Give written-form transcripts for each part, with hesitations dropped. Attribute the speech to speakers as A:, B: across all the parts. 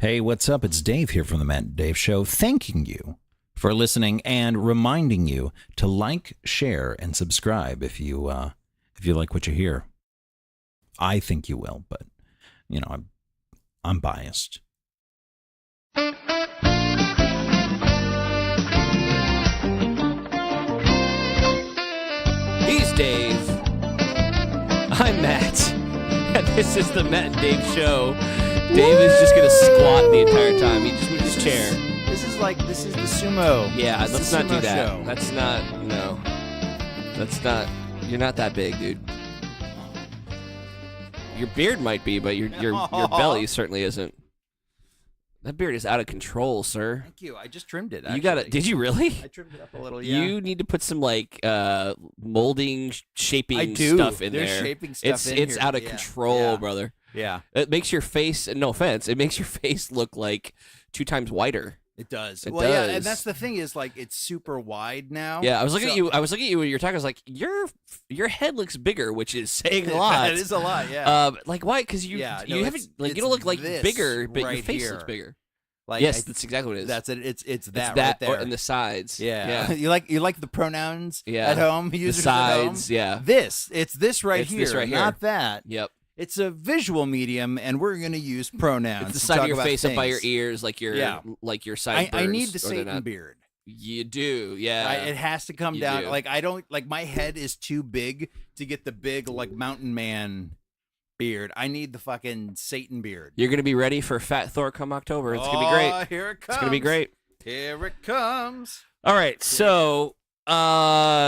A: Hey, what's up? It's Dave here from the Matt and Dave Show, thanking you for listening and reminding you to like, share, and subscribe if you like what you hear. I think you will, but you know, I'm biased.
B: He's Dave. I'm Matt. And this is the Matt and Dave Show. Dave is just going to squat the entire time. He just moved his chair.
A: This is the sumo.
B: Yeah, let's not do that.
A: Show.
B: That's not, you're not that big, dude. Your beard might be, but your belly certainly isn't. That beard is out of control, sir.
A: Thank you. I just trimmed it.
B: You got it. Did you really?
A: I trimmed it up a little. Yeah.
B: You need to put some molding, shaping stuff in there.
A: There's shaping stuff in
B: It's
A: here.
B: out of control, brother.
A: Yeah.
B: It makes your face, no offense, it makes your face look like 2 times wider.
A: It does.
B: It
A: does.
B: does.
A: Yeah, and that's the thing is like it's super wide now.
B: Yeah, I was looking at you. I was looking at you when you were talking. I was like, your head looks bigger, which is saying a lot.
A: It is a lot. Yeah.
B: Like why? Because you haven't you don't look like bigger, but
A: right
B: your face
A: here.
B: looks bigger.
A: Like
B: yes, that's exactly what it is.
A: That's it. It's that
B: that
A: right there.
B: and the sides.
A: Yeah. you like the pronouns
B: Yeah.
A: at home.
B: The
A: Users
B: sides.
A: at home?
B: Yeah.
A: It's this right
B: It's
A: here.
B: this right here.
A: Not that.
B: Yep.
A: It's a visual medium, and we're going to use pronouns.
B: It's the
A: to
B: side
A: talk
B: of your
A: about
B: face up by your
A: things.
B: ears, like your sideburns.
A: I need the
B: or they're
A: Satan
B: not.
A: beard.
B: You do, yeah.
A: It has to come
B: You
A: down.
B: do.
A: Like I don't like my head is too big to get the big like mountain man beard. I need the fucking Satan beard.
B: You're gonna be ready for Fat Thor come October. It's gonna be great.
A: Here it comes.
B: It's gonna be great.
A: Here it comes.
B: All right, so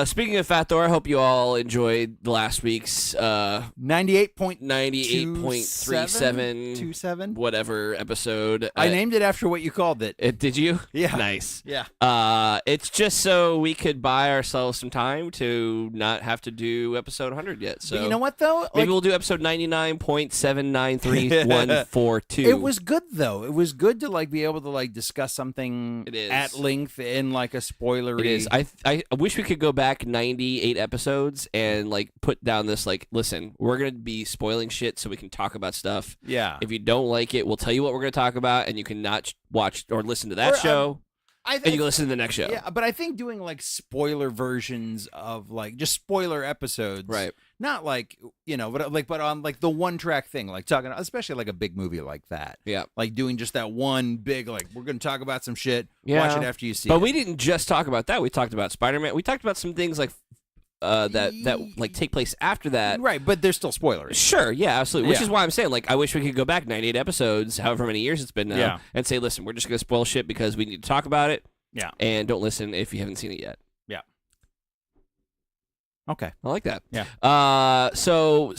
B: speaking of Fat Thor, I hope you all enjoyed last week's
A: 98.37
B: whatever episode.
A: I named it after what you called it.
B: Did you?
A: Yeah.
B: Nice.
A: Yeah.
B: It's just so we could buy ourselves some time to not have to do episode 100 yet. So
A: But you know what though?
B: maybe we'll do episode 99.793142.
A: It was good though. It was good to like be able to like discuss something
B: It is.
A: at length in like a spoilery.
B: It is. I wish we could go back 98 episodes and like put down this like, listen, we're gonna be spoiling shit so we can talk about stuff.
A: Yeah.
B: If you don't like it, we'll tell you what we're gonna talk about, and you can not watch or listen to that
A: Or,
B: show,
A: I
B: and you can listen to the next show.
A: Yeah, but I think doing like spoiler versions of like just spoiler episodes,
B: Right.
A: Not like but on like the one track thing, like talking, especially like a big movie like that.
B: Yeah.
A: Like doing just that one big like we're gonna talk about some shit.
B: Yeah.
A: Watch it after you see
B: But
A: it.
B: we didn't just talk about that. We talked about Spider-Man. We talked about some things like that like take place after that.
A: Right, but they're still spoilers.
B: Sure, yeah, absolutely. Which
A: Yeah.
B: is why I'm saying, like, I wish we could go back 98 episodes, however many years it's been now,
A: Yeah.
B: and say, listen, we're just going to spoil shit because we need to talk about it,
A: Yeah.
B: and don't listen if you haven't seen it yet.
A: Okay.
B: I like that.
A: Yeah.
B: So,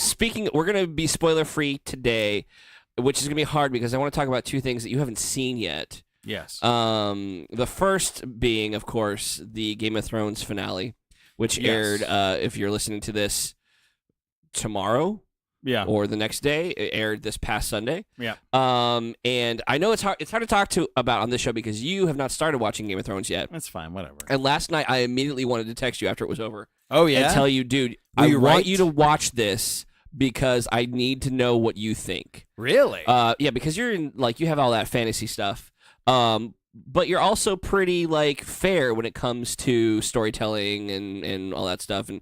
B: we're going to be spoiler-free today, which is going to be hard because I want to talk about 2 things that you haven't seen yet.
A: Yes.
B: The first being, of course, the Game of Thrones finale, which
A: Yes.
B: aired, if you're listening to this tomorrow
A: Yeah.
B: or the next day, it aired this past Sunday.
A: Yeah.
B: And I know it's hard to talk about on this show because you have not started watching Game of Thrones yet.
A: That's fine. Whatever.
B: And last night, I immediately wanted to text you after it was over.
A: Oh yeah.
B: And tell you, dude,
A: Were
B: I
A: you
B: want
A: right?
B: you to watch this because I need to know what you think.
A: Really?
B: Yeah, because you're in, like, you have all that fantasy stuff. But you're also pretty like fair when it comes to storytelling and all that stuff. And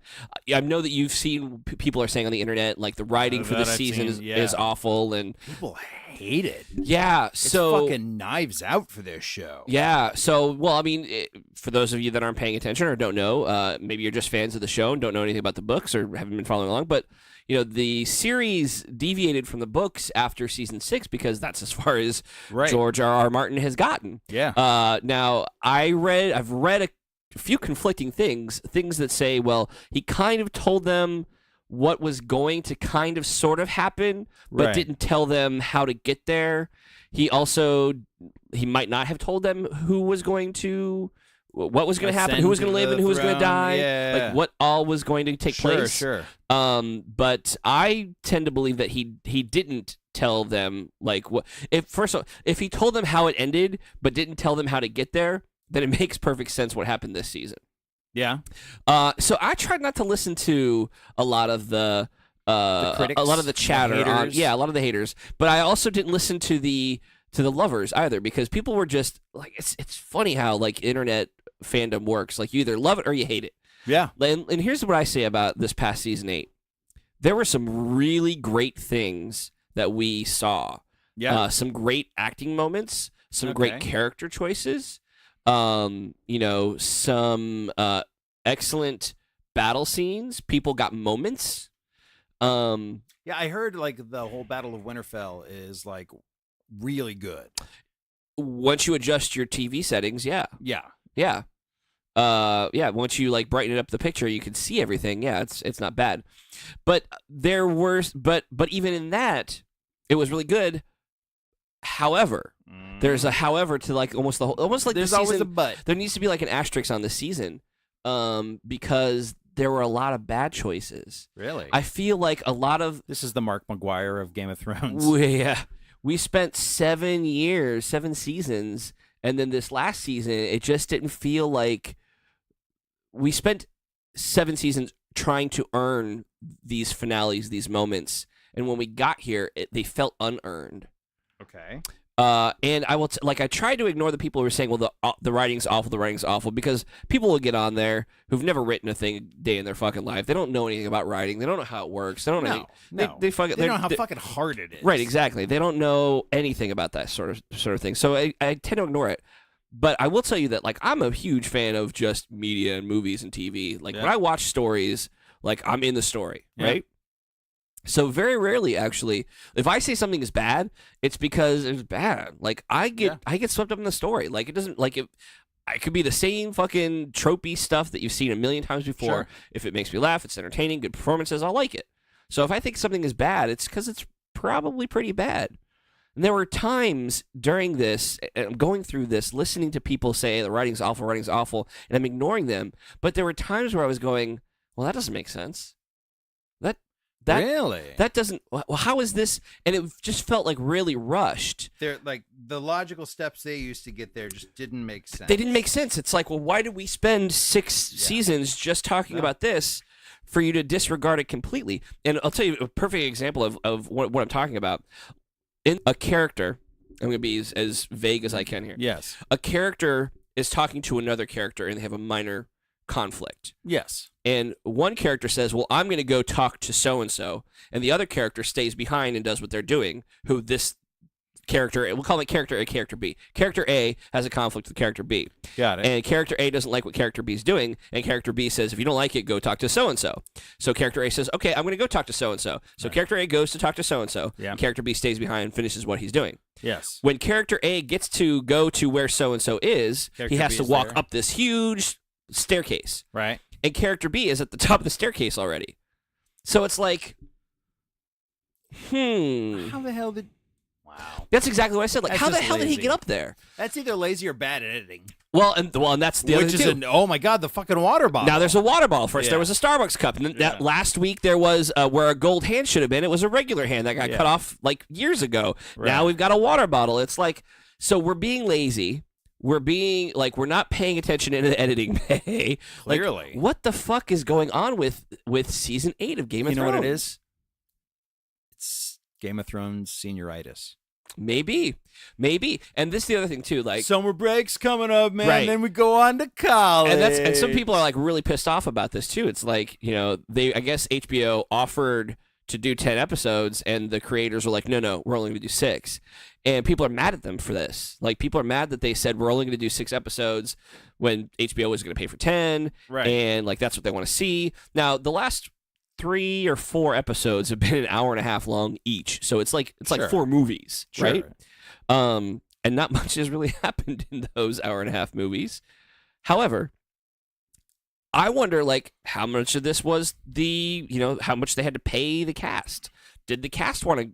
B: I know that you've seen people are saying on the internet like the writing for
A: That
B: the
A: I've
B: season
A: seen,
B: is awful. And
A: People hate it.
B: yeah,
A: It's
B: so
A: fucking Knives Out for this show.
B: yeah, so well, I mean, for those of you that aren't paying attention or don't know, maybe you're just fans of the show and don't know anything about the books or haven't been following along, but. You know, the series deviated from the books after season 6 because that's as far as
A: Right.
B: George R.R. Martin has gotten.
A: Yeah.
B: Now, I've read a few conflicting things that say, well, he kind of told them what was going to kind of sort of happen, but
A: Right.
B: didn't tell them how to get there. He might not have told them what was going to happen, who was going to live and who was going to die, like what all was going to take place.
A: Sure.
B: But I tend to believe that he didn't tell them like what if he told them how it ended but didn't tell them how to get there, then it makes perfect sense what happened this season.
A: Yeah.
B: So I tried not to listen to a lot of the
A: critics,
B: a lot of the chatter
A: the haters.
B: a lot of the haters, but I also didn't listen to the to the lovers either, because people were just like, it's funny how like internet fandom works. Like you either love it or you hate it.
A: Yeah.
B: And here's what I say about this past season 8. There were some really great things that we saw.
A: Yeah.
B: Some great acting moments, some great character choices, some excellent battle scenes. People got moments.
A: Yeah, I heard like the whole Battle of Winterfell is like really good.
B: Once you adjust your TV settings, yeah.
A: Yeah.
B: Once you like brighten up the picture, you can see everything. Yeah, it's not bad. But there were but even in that, it was really good. However, there's a however to like almost like
A: there's
B: the season,
A: always a but.
B: There needs to be like an asterisk on the season, because there were a lot of bad choices.
A: Really?
B: I feel like a lot of
A: this is the Mark Maguire of Game of Thrones.
B: We spent 7 seasons, and then this last season, it just didn't feel like we spent 7 seasons trying to earn these finales, these moments, and when we got here, they felt unearned.
A: Okay.
B: And I will I tried to ignore the people who were saying, well, the writing's awful, because people will get on there who've never written a thing a day in their fucking life. They don't know anything about writing. They don't know how it works. They don't know. They don't know
A: how fucking hard it is.
B: Right, exactly. They don't know anything about that sort of thing. So I tend to ignore it. But I will tell you that, like, I'm a huge fan of just media and movies and TV. Like, when I watch stories, like, I'm in the story, right? So very rarely, actually, if I say something is bad, it's because it's bad. Like, I get swept up in the story. Like, it doesn't, like, I could be the same fucking tropey stuff that you've seen a million times before.
A: Sure.
B: If it makes me laugh, it's entertaining, good performances, I'll like it. So if I think something is bad, it's because it's probably pretty bad. And there were times during this, and I'm going through this, listening to people say the writing's awful, and I'm ignoring them. But there were times where I was going, well, that doesn't make sense.
A: Really?
B: That doesn't. Well, how is this? And it just felt like really rushed.
A: They're like the logical steps they used to get there just didn't make sense.
B: They didn't make sense. It's like, well, why did we spend 6 seasons just talking about this for you to disregard it completely? And I'll tell you a perfect example of what I'm talking about. In a character, I'm going to be as vague as I can here.
A: Yes.
B: A character is talking to another character, and they have a minor conflict.
A: Yes.
B: And one character says, well, I'm going to go talk to so-and-so, and the other character stays behind and does what they're doing, who this character, we'll call it character A, character B. Character A has a conflict with character B.
A: Got it.
B: And character A doesn't like what character B is doing, and character B says, if you don't like it, go talk to so-and-so. So character A says, okay, I'm going to go talk to so-and-so. So character A goes to talk to so-and-so, and character B stays behind and finishes what he's doing.
A: Yes.
B: When character A gets to go to where so-and-so is, he has to walk up this huge staircase.
A: Right.
B: And character B is at the top of the staircase already. So it's like,
A: How the hell did... Wow.
B: That's exactly what I said. Like,
A: That's
B: how the
A: just
B: hell did he
A: lazy.
B: get up there?
A: That's either lazy or bad editing.
B: Well, and that's the other
A: Which
B: thing
A: is
B: too.
A: oh my god, the fucking water bottle.
B: Now there's a water bottle. First there was a Starbucks cup, and then that last week there was where a gold hand should have been. It was a regular hand that got cut off like years ago.
A: Right.
B: Now we've got a water bottle. It's like, so we're being lazy. We're being like, we're not paying attention in the editing bay.
A: Clearly.
B: Like, what the fuck is going on with season 8 of Game of Thrones?
A: You know what it is? It's Game of Thrones senioritis.
B: Maybe. And this is the other thing too, like
A: summer break's coming up, man.
B: Right.
A: Then we go on to college.
B: And some people are like really pissed off about this too. It's like, you know, I guess HBO offered to do 10 episodes, and the creators were like, no, we're only going to do 6. And people are mad at them for this. Like, people are mad that they said we're only going to do 6 episodes when HBO was going to pay for 10.
A: Right.
B: And like, that's what they want to see. Now, the last 3 or 4 episodes have been an hour and a half long each. So it's like
A: Sure.
B: 4 movies,
A: Sure.
B: right? And not much has really happened in those hour and a half movies. However, I wonder, like, how much of this was how much they had to pay the cast. Did the cast want to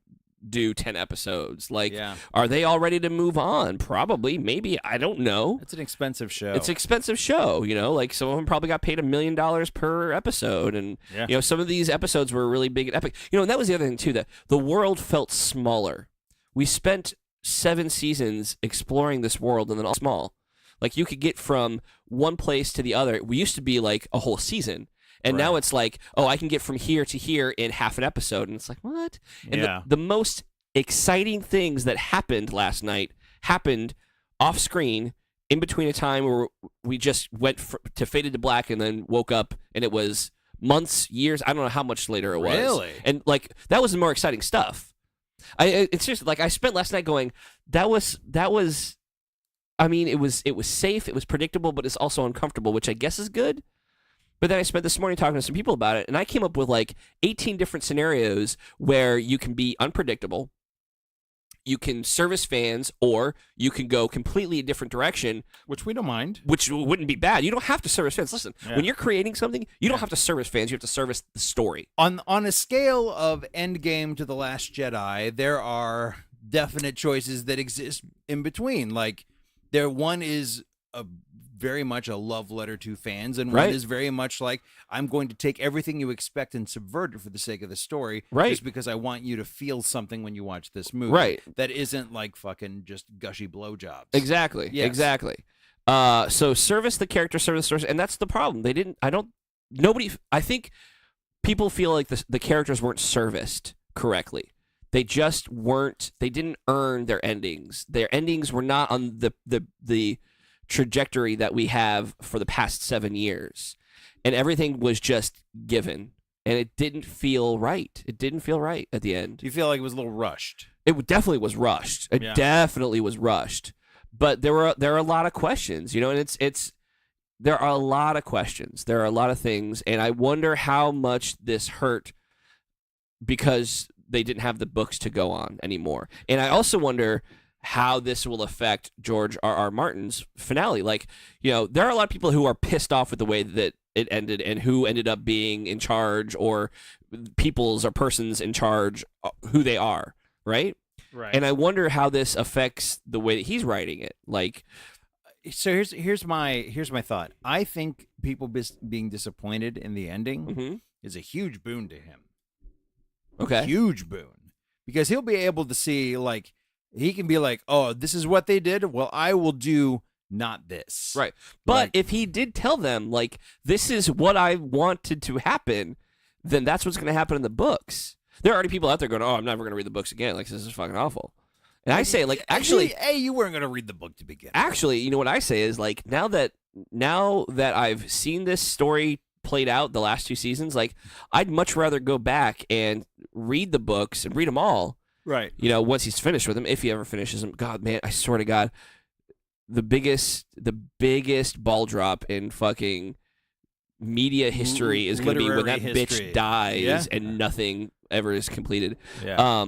B: do 10 episods? Like, are they all ready to move on? Probably, maybe, I don't know.
A: It's an expensive show.
B: It's an expensive show, like some of them probably got paid $1 million per episode, and some of these episodes were really big and epic. And that was the other thing too, that the world felt smaller. We spent 7 seasons exploring this world, and then all small. Like, you could get from one place to the other. We used to be like a whole season. And now it's like, I can get from here to here in half an episode. And it's like, what? And the most exciting things that happened last night happened off screen in between a time where we just went to faded to black and then woke up and it was months, years, I don't know how much later it was.
A: Really?
B: And like that was the more exciting stuff. It's just like I spent last night going, that was I mean, it was safe, it was predictable, but it's also uncomfortable, which I guess is good. But then I spent this morning talking to some people about it, and I came up with like 18 different scenarios where you can be unpredictable, you can service fans, or you can go completely a different direction.
A: Which we don't mind.
B: Which wouldn't be bad. You don't have to service fans. Listen, when you're creating something, you don't have to service fans. You have to service the story.
A: On a scale of Endgame to The Last Jedi, there are definite choices that exist in between. Like, one is very much a love letter to fans, and one is very much like, I'm going to take everything you expect and subvert it for the sake of the story, just because I want you to feel something when you watch this movie. That isn't like fucking just gushy blowjobs.
B: Exactly.
A: Yes.
B: Exactly. So service the character, service the story, and that's the problem. I think people feel like the characters weren't serviced correctly. They just weren't. They didn't earn their endings. Their endings were not on the trajectory that we have for the past 7 years, and everything was just given, and it didn't feel right. It didn't feel right at the end.
A: Do you feel like it was a little rushed?
B: It definitely was rushed. It definitely was rushed. But there are a lot of questions, and there are a lot of questions. There are a lot of things, and I wonder how much this hurt because they didn't have the books to go on anymore. And I also wonder how this will affect George R.R. Martin's finale. Like, there are a lot of people who are pissed off with the way that it ended and who ended up being in charge, or peoples or persons in charge, who they are, right?
A: Right.
B: And I wonder how this affects the way that he's writing it. Like,
A: so here's my thought. I think people being disappointed in the ending is a huge boon to him.
B: Okay.
A: Huge boon. Because he'll be able to see, like, he can be like, oh, this is what they did? Well, I will do not this.
B: Right. But if he did tell them, like, this is what I wanted to happen, then that's what's going to happen in the books. There are already people out there going, oh, I'm never going to read the books again. Like, this is fucking awful. And I say, like, actually...
A: Hey, you weren't going to read the book to begin with.
B: Actually, you know what I say is, like, now that I've seen this story played out the last 2 seasons, like, I'd much rather go back and read the books and read them all.
A: Right.
B: Once he's finished with them, if he ever finishes them. God, man, I swear to God, the biggest ball drop in fucking media history is going to be when that bitch dies and nothing ever is completed.
A: Yeah.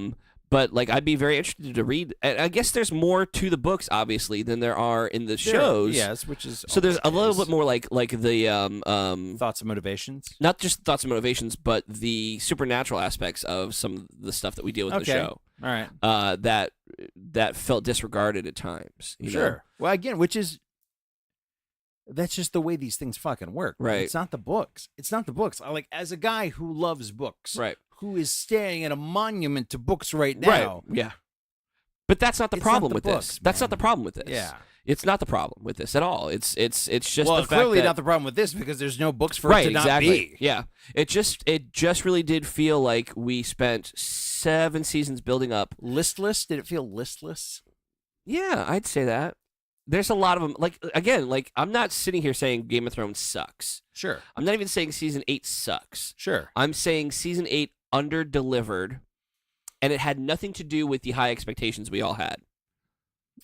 B: But like, I'd be very interested to read. And I guess there's more to the books, obviously, than there are in the shows.
A: Yes, which is
B: so. There's a little bit more like the
A: thoughts and motivations.
B: Not just thoughts and motivations, but the supernatural aspects of some of the stuff that we deal with in the show.
A: All right.
B: That felt disregarded at times. You know?
A: Well, again, that's just the way these things fucking work.
B: Right.
A: It's not the books. Like, as a guy who loves books.
B: Right.
A: Who is staring at a monument to books right now.
B: Right. Yeah. But that's not the problem with
A: books,
B: this. That's not the problem with this.
A: Yeah.
B: It's not the problem with this at all. It's just the fact
A: clearly
B: that,
A: not the problem with this because there's no books for it to not be.
B: Yeah. It just really did feel like we spent 7 seasons building up.
A: Listless? Did it feel listless?
B: Yeah, I'd say that. There's a lot of them. Like, again, like, I'm not sitting here saying Game of Thrones sucks.
A: Sure.
B: I'm not even saying season 8 sucks.
A: Sure.
B: I'm saying season 8 under-delivered, and it had nothing to do with the high expectations we all had.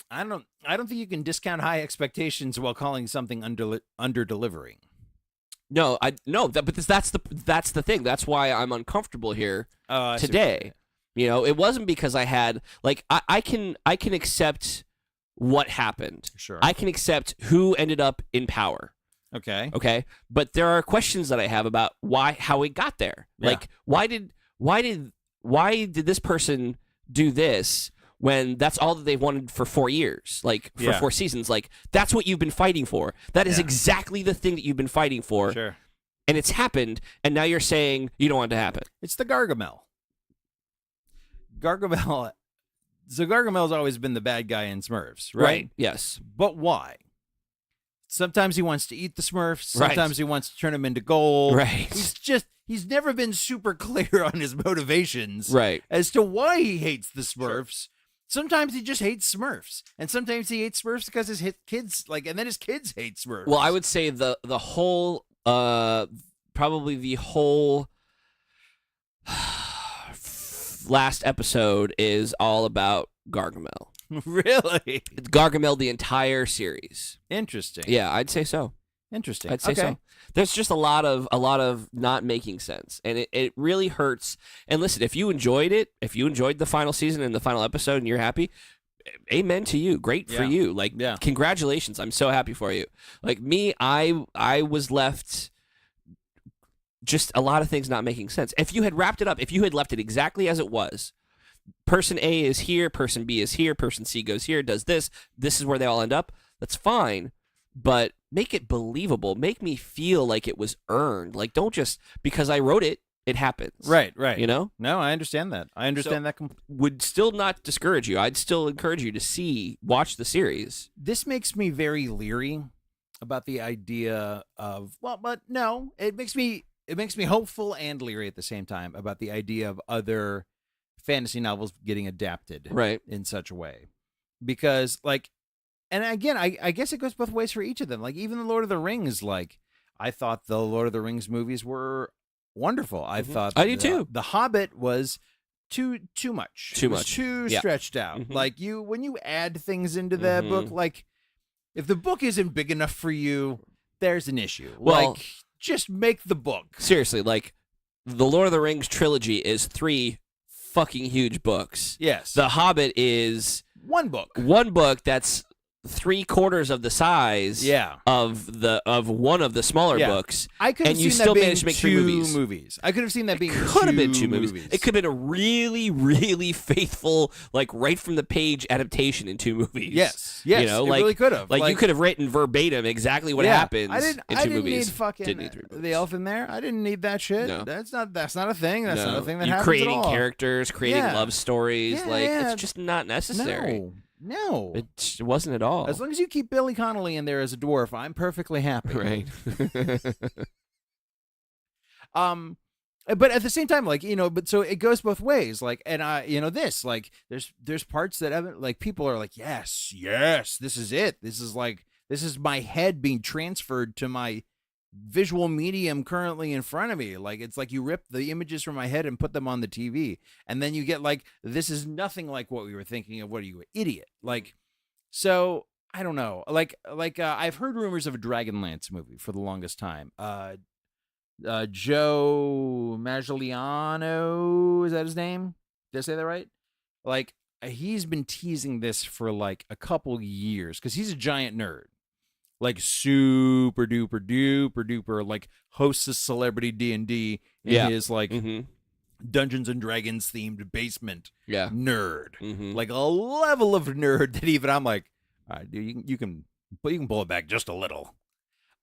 A: I don't think you can discount high expectations while calling something under-delivering.
B: No, but that's the thing. That's why I'm uncomfortable here today. It wasn't because I had, like, I can accept what happened.
A: Sure.
B: I can accept who ended up in power. Okay. But there are questions that I have about how it got there.
A: Yeah.
B: Like, why did this person do this when that's all that they wanted for 4 years, like for 4 seasons? Like, that's what you've been fighting for. That is exactly the thing that you've been fighting for.
A: Sure.
B: And it's happened, and now you're saying you don't want it to happen.
A: It's the Gargamel. So Gargamel's always been the bad guy in Smurfs, right?
B: Yes.
A: But why? Sometimes he wants to eat the Smurfs. Sometimes he wants to turn them into gold.
B: Right.
A: he's never been super clear on his motivations
B: Right.
A: as to why he hates the Smurfs. Sure. Sometimes he just hates Smurfs, and sometimes he hates Smurfs because his kids and then his kids hate Smurfs.
B: Well, I would say the whole probably the whole last episode is all about Gargamel.
A: Really?
B: It's Gargamel the entire series.
A: Interesting.
B: Yeah, I'd say so.
A: Interesting.
B: I'd say so. There's just a lot of not making sense, and it really hurts. And listen, if you enjoyed it, if you enjoyed the final season and the final episode, and you're happy, amen to you. Great for you. Like, congratulations. I'm so happy for you. Like me, I was left just a lot of things not making sense. If you had wrapped it up, if you had left it exactly as it was, person A is here, person B is here, person C goes here, does this. This is where they all end up. That's fine. But make it believable. Make me feel like it was earned. Like, don't just, because I wrote it, it happens.
A: Right.
B: You know?
A: No, I understand that.
B: Would still not discourage you. I'd still encourage you to watch the series.
A: This makes me very leery about the idea of, it makes me hopeful and leery at the same time about the idea of other fantasy novels getting adapted in such a way. Because, like, and again, I guess it goes both ways for each of them. Like, even the Lord of the Rings, like, I thought the Lord of the Rings movies were wonderful. I thought
B: I do too.
A: The Hobbit was too much. Too stretched out.
B: Mm-hmm.
A: Like, when you add things into that book, like, if the book isn't big enough for you, there's an issue.
B: Well,
A: like, just make the book.
B: Seriously, like, the Lord of the Rings trilogy is 3 fucking huge books.
A: Yes.
B: The Hobbit is
A: one book.
B: One book that's 3/4 of the size of one of the smaller books.
A: I could have
B: and you
A: seen
B: still
A: that being
B: managed to make
A: 2
B: 3
A: movies. I could have seen that being
B: could have been 2
A: 2
B: movies. It could have been a really, really faithful, like, right from the page adaptation in 2 movies.
A: Yes,
B: you know,
A: it
B: like,
A: really could have.
B: Like, you could have written verbatim exactly what happens in 2
A: didn't
B: movies.
A: Need fucking
B: didn't need 3 movies.
A: the elf in there. I didn't need that shit.
B: No.
A: That's not a thing. That's not a thing that
B: you
A: happens
B: creating
A: at all.
B: characters, creating love stories, it's just not necessary.
A: No.
B: It wasn't at all.
A: As long as you keep Billy Connolly in there as a dwarf, I'm perfectly happy.
B: Right.
A: But at the same time, like, but so it goes both ways. Like, and this, like, there's parts that haven't, like, people are like, yes, this is it. This is my head being transferred to my visual medium currently in front of me. Like, it's like you rip the images from my head and put them on the TV, and then you get, like, this is nothing like what we were thinking of. What are you, an idiot? Like, so I don't know. Like I've heard rumors of a Dragonlance movie for the longest time. Joe Magliano, is that his name? Did I say that right? Like, he's been teasing this for like a couple years because he's a giant nerd. Like, super duper duper, like, hosts a celebrity D&D in his, like, Dungeons and Dragons themed basement. Nerd. Like, a level of nerd that even I'm like, all right, dude, you can pull it back just a little.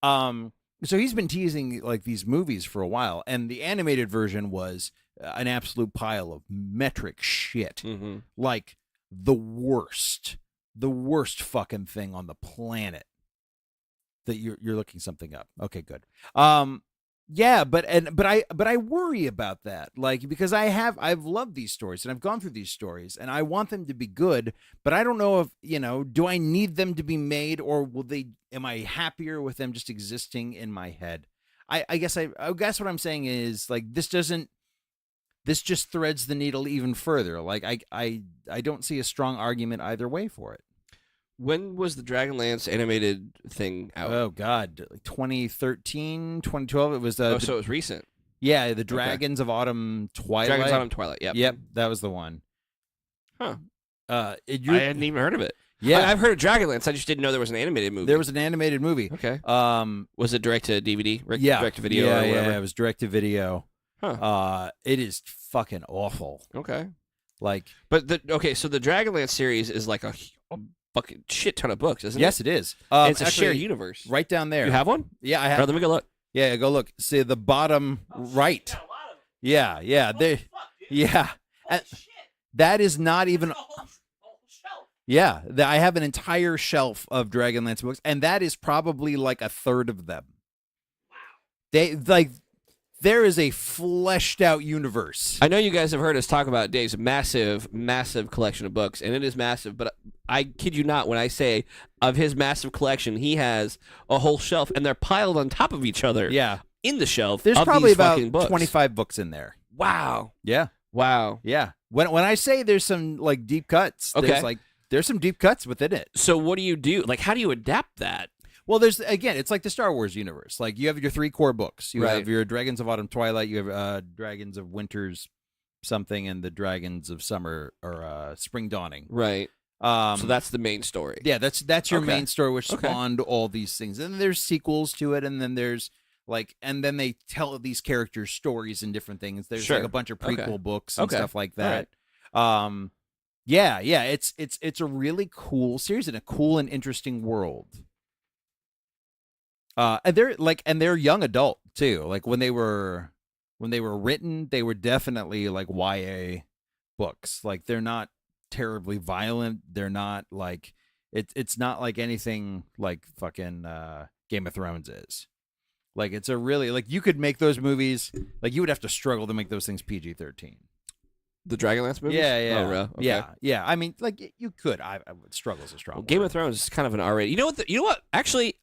A: So he's been teasing, like, these movies for a while, and the animated version was an absolute pile of metric shit. Like, the worst fucking thing on the planet. That you're looking something up. Okay, good. But I worry about that, like, because I've loved these stories and I've gone through these stories and I want them to be good, but I don't know if, do I need them to be made, or am I happier with them just existing in my head? I guess what I'm saying is, like, this just threads the needle even further. Like, I don't see a strong argument either way for it.
B: When was the Dragonlance animated thing out?
A: Oh, God. 2013, 2012. It was so
B: it was recent.
A: Yeah, the Dragons of Autumn Twilight.
B: Dragons of Autumn Twilight,
A: Yep, that was the one.
B: Huh. I hadn't even heard of it.
A: Yeah.
B: I've heard of Dragonlance. I just didn't know there was an animated movie.
A: There was an animated movie.
B: Okay. Was it direct to DVD?
A: Yeah.
B: Direct to video or whatever?
A: Yeah, it was direct to video.
B: Huh.
A: It is fucking awful.
B: Okay.
A: Like,
B: so the Dragonlance series is like a fucking shit ton of books, isn't it?
A: Yes, it is.
B: It's a shared universe.
A: Right down there.
B: You have one?
A: Yeah, I have.
B: Right, let me go look.
A: Yeah, go look. See the bottom right.
B: Got a lot of them.
A: Yeah.
B: Fuck,
A: Yeah. That is not even.
B: A whole shelf.
A: Yeah, I have an entire shelf of Dragonlance books, and that is probably like a third of them.
B: Wow.
A: They, like, there is a fleshed out universe.
B: I know you guys have heard us talk about Dave's massive collection of books, and it is massive, but I kid you not when I say of his massive collection, he has a whole shelf, and they're piled on top of each other.
A: Yeah.
B: In the shelf.
A: There's
B: of
A: probably
B: these
A: about
B: fucking books.
A: 25 books in there.
B: Wow.
A: Yeah.
B: Wow.
A: Yeah. When I say there's some like deep cuts, there's some deep cuts within it.
B: So what do? Like, how do you adapt that?
A: Well, it's like the Star Wars universe. Like you have your 3 core books. You have your Dragons of Autumn Twilight, you have Dragons of Winter's something, and the Dragons of Summer or Spring Dawning.
B: Right. So that's the main story.
A: Yeah, that's your main story, which spawned all these things. And then there's sequels to it, and then there's and then they tell these characters' stories and different things. There's like a bunch of prequel books and stuff like that. Right. Yeah, it's a really cool series and a cool and interesting world. And they're young adult too. Like when they were written, they were definitely like YA books. Like they're not terribly violent. They're not like it's not like anything like fucking Game of Thrones is. Like it's a really like you could make those movies like you would have to struggle to make those things PG-13.
B: The Dragonlance movies?
A: Yeah.
B: Oh, really? Okay.
A: Yeah. I mean, like you could. I would struggle as a struggle.
B: Well, Game of Thrones is kind of an R-rated. You know what? Actually,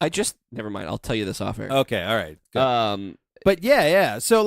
B: never mind. I'll tell you this off air.
A: Okay. All right. Good. But yeah. So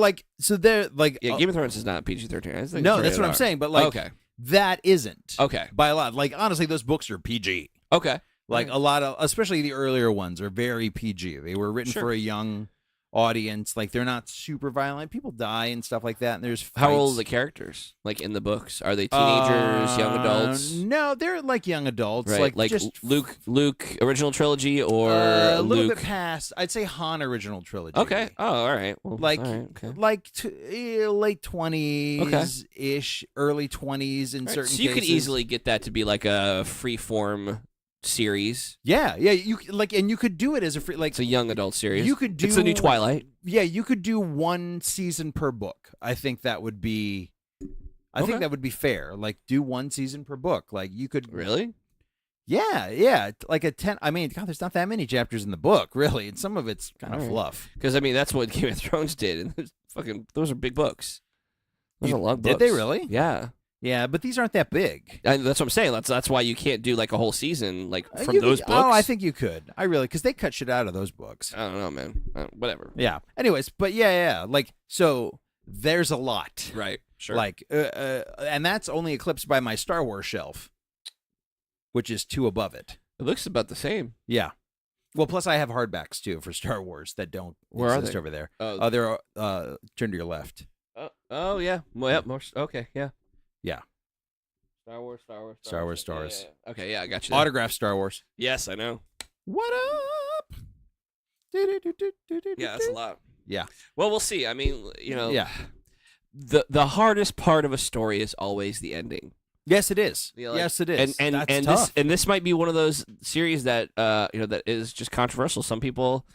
A: they're like
B: Game of Thrones is not PG-13.
A: No, that's what I'm saying. But like that isn't by a lot. Like honestly, those books are PG.
B: Okay.
A: Like a lot of, especially the earlier ones, are very PG. They were written for a young audience. Like they're not super violent. People die and stuff like that. And there's fights.
B: How old are the characters? Like in the books, are they teenagers, young adults?
A: No, they're like young adults.
B: Right. Like just Luke original trilogy, or
A: a little
B: Luke...
A: bit past. I'd say Han original trilogy.
B: Okay. Oh, all right. Well,
A: like
B: all right. Okay.
A: like late 20s ish, early 20s in certain cases.
B: So you could easily get that to be like a free-form series.
A: Yeah. You like, and you could do it as a free, like
B: it's a young adult series.
A: You could do
B: it's the new Twilight.
A: Yeah, you could do 1 season per book. I think that would be. I think that would be fair. Like, do 1 season per book. Like, you could
B: really.
A: Yeah. Like a 10. I mean, God, there's not that many chapters in the book, really, and some of it's kind of fluff.
B: Because I mean, that's what Game of Thrones did, and those are big books. Those are long books.
A: Did they really?
B: Yeah.
A: Yeah, but these aren't that big.
B: And that's what I'm saying. That's why you can't do like a whole season like from those books.
A: Oh, I think you could. Because they cut shit out of those books.
B: I don't know, man. Whatever.
A: Yeah. Anyways, but yeah. Like, so there's a lot.
B: Right. Sure.
A: Like, and that's only eclipsed by my Star Wars shelf, which is 2 above it.
B: It looks about the same.
A: Yeah. Well, plus I have hardbacks too for Star Wars that don't exist over there.
B: Oh,
A: they're turn to your left.
B: Oh yeah. Well, yeah. More. Okay. Yeah.
A: Yeah.
B: Star Wars.
A: Yeah.
B: Okay, yeah, I got you.
A: Autographed Star Wars.
B: Yes, I know.
A: What up?
B: Yeah, that's a lot.
A: Yeah.
B: Well, we'll see. I mean, yeah. The hardest part of a story is always the ending.
A: Yes, it is.
B: You know,
A: yes, it is.
B: And
A: that's tough.
B: this might be one of those series that that is just controversial. Some people,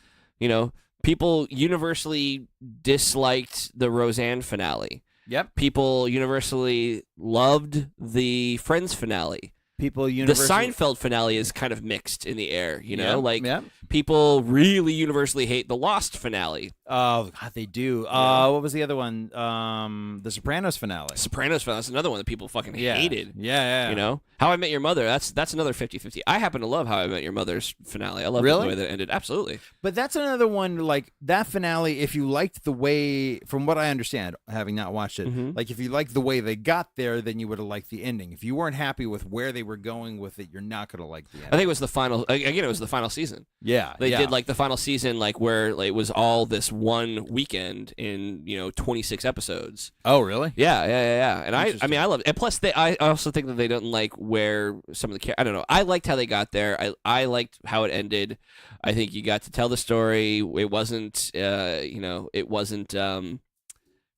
B: people universally disliked the Roseanne finale.
A: Yep.
B: People universally loved the Friends finale.
A: People universally...
B: The Seinfeld finale is kind of mixed in the air,
A: Yep.
B: People really universally hate the Lost finale.
A: Oh, God, they do.
B: Yeah.
A: What was the other one? The Sopranos finale.
B: Sopranos finale is another one that people fucking hated.
A: Yeah.
B: How I Met Your Mother, that's another 50-50. I happen to love How I Met Your Mother's finale. I love the way that it ended. Absolutely.
A: But that's another one, like, that finale, if you liked the way, from what I understand, having not watched it, like, if you liked the way they got there, then you would have liked the ending. If you weren't happy with where they were going with it, you're not going to like the ending.
B: I think it was the final season.
A: Yeah.
B: They did, like, the final season, like, where it was all this one weekend in 26 episodes.
A: Oh, really?
B: Yeah. And I love it. And plus, I also think that they didn't like where some of the I don't know. I liked how they got there. I liked how it ended. I think you got to tell the story. It wasn't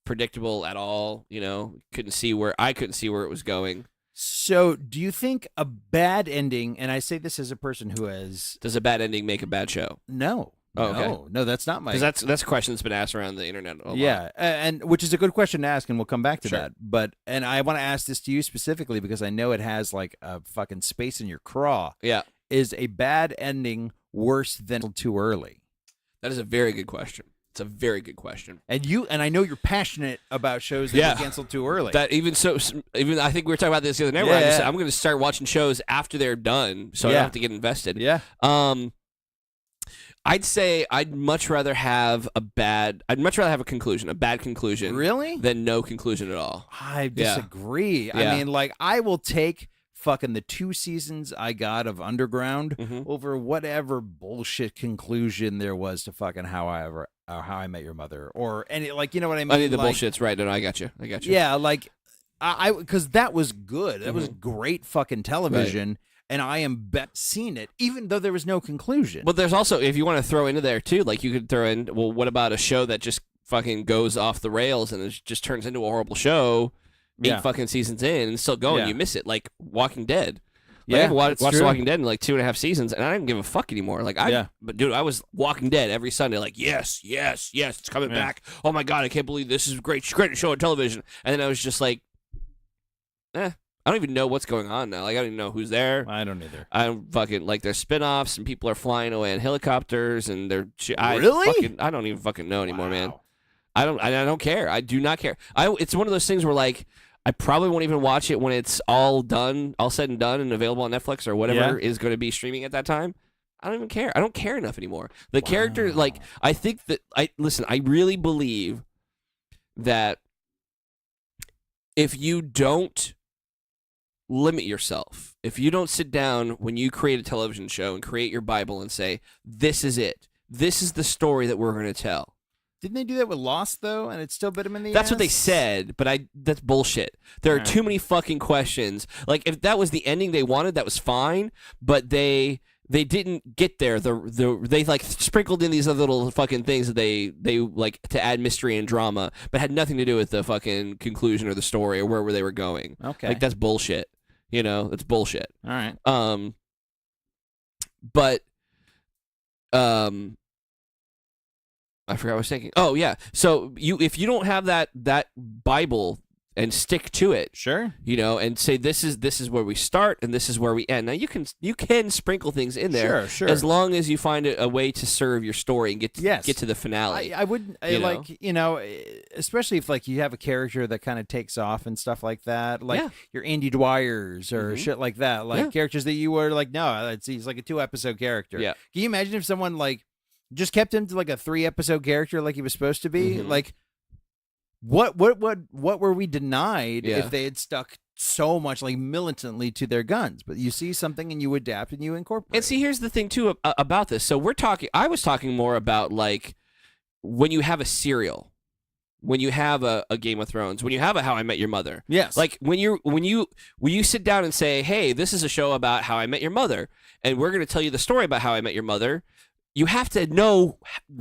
B: predictable at all. Couldn't see where it was going.
A: So, do you think a bad ending? And I say this as a person who has.
B: Does a bad ending make a bad show?
A: No.
B: Oh, okay.
A: No, that's not my.
B: Because that's a question that's been asked around the internet a lot.
A: Yeah, and which is a good question to ask, and we'll come back to that. But I want to ask this to you specifically because I know it has like a fucking space in your craw.
B: Yeah.
A: Is a bad ending worse than too early?
B: That is a very good question. It's a very good question.
C: And I know you're passionate about shows that get canceled too early.
B: That even I think we were talking about this the other night. Where I just said, I'm going to start watching shows after they're done, so I don't have to get invested.
C: Yeah.
B: I'd say I'd much rather have a bad conclusion.
C: Really?
B: Than no conclusion at all.
C: I disagree.
B: Yeah.
C: I mean, like, I will take fucking the 2 seasons I got of Underground over whatever bullshit conclusion there was to fucking How I Met Your Mother or any, like, you know what I mean?
B: Any of the bullshit's right. No, I got you.
C: Yeah, like, because that was good. That was great fucking television. Right. And I am seeing it, even though there was no conclusion.
B: But there's also, if you want to throw into there too, like you could throw in, well, what about a show that just fucking goes off the rails and it just turns into a horrible show 8 fucking seasons in and still going, you miss it, like Walking Dead. Like, I haven't watched The Walking Dead in like 2.5 seasons, and I didn't give a fuck anymore. Like, but dude, I was Walking Dead every Sunday. Like, yes, it's coming back. Oh my god, I can't believe this is great show on television. And then I was just like, I don't even know what's going on now. Like, I don't even know who's there.
C: I don't either.
B: I'm fucking, like, there's spin-offs and people are flying away in helicopters and they're...
C: Really?
B: I don't even fucking know anymore, man. I don't care. I do not care. It's one of those things where, like, I probably won't even watch it when it's all said and done and available on Netflix or whatever is going to be streaming at that time. I don't even care. I don't care enough anymore. The character, like, I think that... Listen, I really believe that if you don't limit yourself, if you don't sit down when you create a television show and create your Bible and say, this is it, this is the story that we're going to tell.
C: Didn't they do that with Lost, though, and it still bit them in the ass?
B: That's what they said, but that's bullshit. There are too many fucking questions. Like, if that was the ending they wanted, that was fine, but they didn't get there. They like sprinkled in these other little fucking things that they like to add mystery and drama, but had nothing to do with the fucking conclusion or the story or wherever they were going.
C: Okay.
B: Like, that's bullshit. You know, that's bullshit.
C: All right.
B: But I forgot what I was thinking. Oh yeah. So if you don't have that Bible and stick to it,
C: sure,
B: you know, and say this is where we start and this is where we end. Now you can sprinkle things in there,
C: sure,
B: as long as you find a way to serve your story and get to the finale.
C: I wouldn't especially if like you have a character that kind of takes off and stuff like that, like your Andy Dwyers or shit like that, like characters that you were like, no, he's like a 2-episode character.
B: Yeah.
C: Can you imagine if someone like just kept him to like a 3-episode character like he was supposed to be, like? What were we denied if they had stuck so much like militantly to their guns? But you see something and you adapt and you incorporate.
B: And see, here's the thing too about this. So I was talking more about like when you have a serial, when you have a Game of Thrones, when you have a How I Met Your Mother.
C: Yes.
B: Like when you sit down and say, hey, this is a show about How I Met Your Mother, and we're going to tell you the story about How I Met Your Mother. You have to know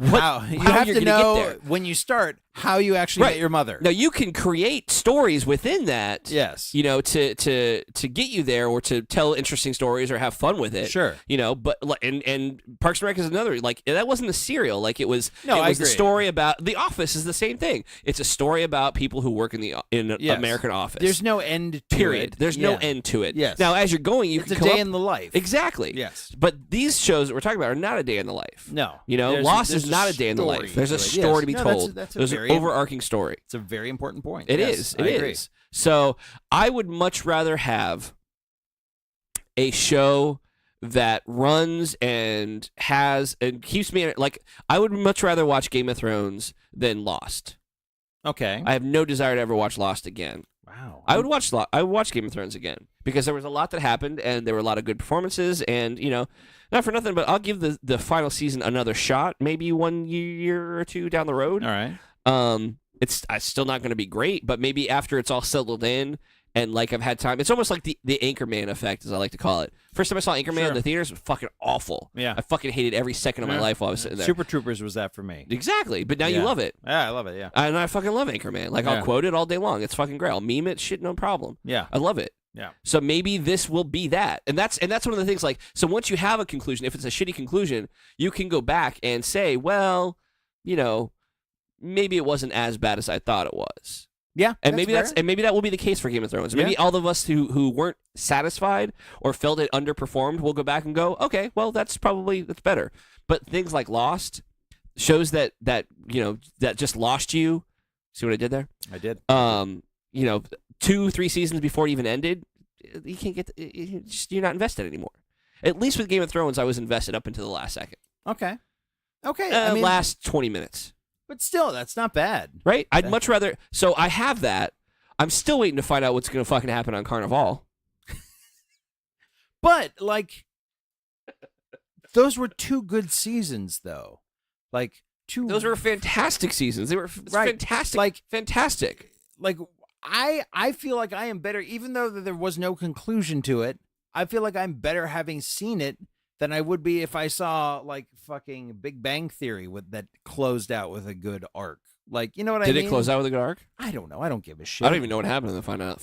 B: how you're going to get there.
C: When you start how you actually met your mother.
B: Now you can create stories within that.
C: Yes.
B: You know, to get you there or to tell interesting stories or have fun with it.
C: Sure.
B: You know, but and Parks and Rec is another, like, that wasn't a serial. Like it was
C: a
B: story about The Office is the same thing. It's a story about people who work in American office.
C: There's no end to
B: Period.
C: it.
B: There's no end to it.
C: Yes.
B: Now as you're going,
C: it's a day in the life.
B: Exactly.
C: Yes.
B: But these shows that we're talking about are not a day in the life.
C: No.
B: You know, Lost is not a day in the life. There's a story to be told. There's an overarching story.
C: It's a very important point.
B: It is. It is. So I would much rather have a show that runs and keeps me like. I would much rather watch Game of Thrones than Lost.
C: Okay.
B: I have no desire to ever watch Lost again.
C: Wow.
B: I would watch Game of Thrones again because there was a lot that happened and there were a lot of good performances and, you know, not for nothing, but I'll give the final season another shot, maybe 1 year or 2 down the road.
C: All right.
B: It's still not going to be great, but maybe after it's all settled in and like I've had time, it's almost like the Anchorman effect, as I like to call it. First time I saw Anchorman in the theaters was fucking awful.
C: Yeah.
B: I fucking hated every second of my life while I was sitting there.
C: Super Troopers was that for me.
B: Exactly, but now you love it.
C: Yeah, I love it, yeah.
B: And I fucking love Anchorman. Like, I'll quote it all day long. It's fucking great. I'll meme it, shit, no problem.
C: Yeah.
B: I love it.
C: Yeah.
B: So maybe this will be that. And that's one of the things, like, so once you have a conclusion, if it's a shitty conclusion, you can go back and say, well, you know, maybe it wasn't as bad as I thought it was.
C: Yeah,
B: and maybe that will be the case for Game of Thrones. Maybe all of us who weren't satisfied or felt it underperformed will go back and go, okay, well that's better. But things like Lost, shows that that just lost you. See what I did there?
C: I did.
B: 2-3 seasons before it even ended, you can't get. You're not invested anymore. At least with Game of Thrones, I was invested up until the last second.
C: Okay. I mean,
B: last 20 minutes.
C: but still, that's not bad.
B: Right? I'd much rather. So I have that. I'm still waiting to find out what's going to fucking happen on Carnival.
C: But like, those were 2 good seasons, though. Like 2.
B: Those were fantastic seasons. They were fantastic.
C: Like
B: fantastic.
C: Like I feel like I am better, even though there was no conclusion to it. I feel like I'm better having seen it than I would be if I saw like fucking Big Bang Theory that closed out with a good arc. Like, you know what I mean?
B: Did it close out with a good arc?
C: I don't know. I don't give a shit.
B: I don't even know what happened in the finale.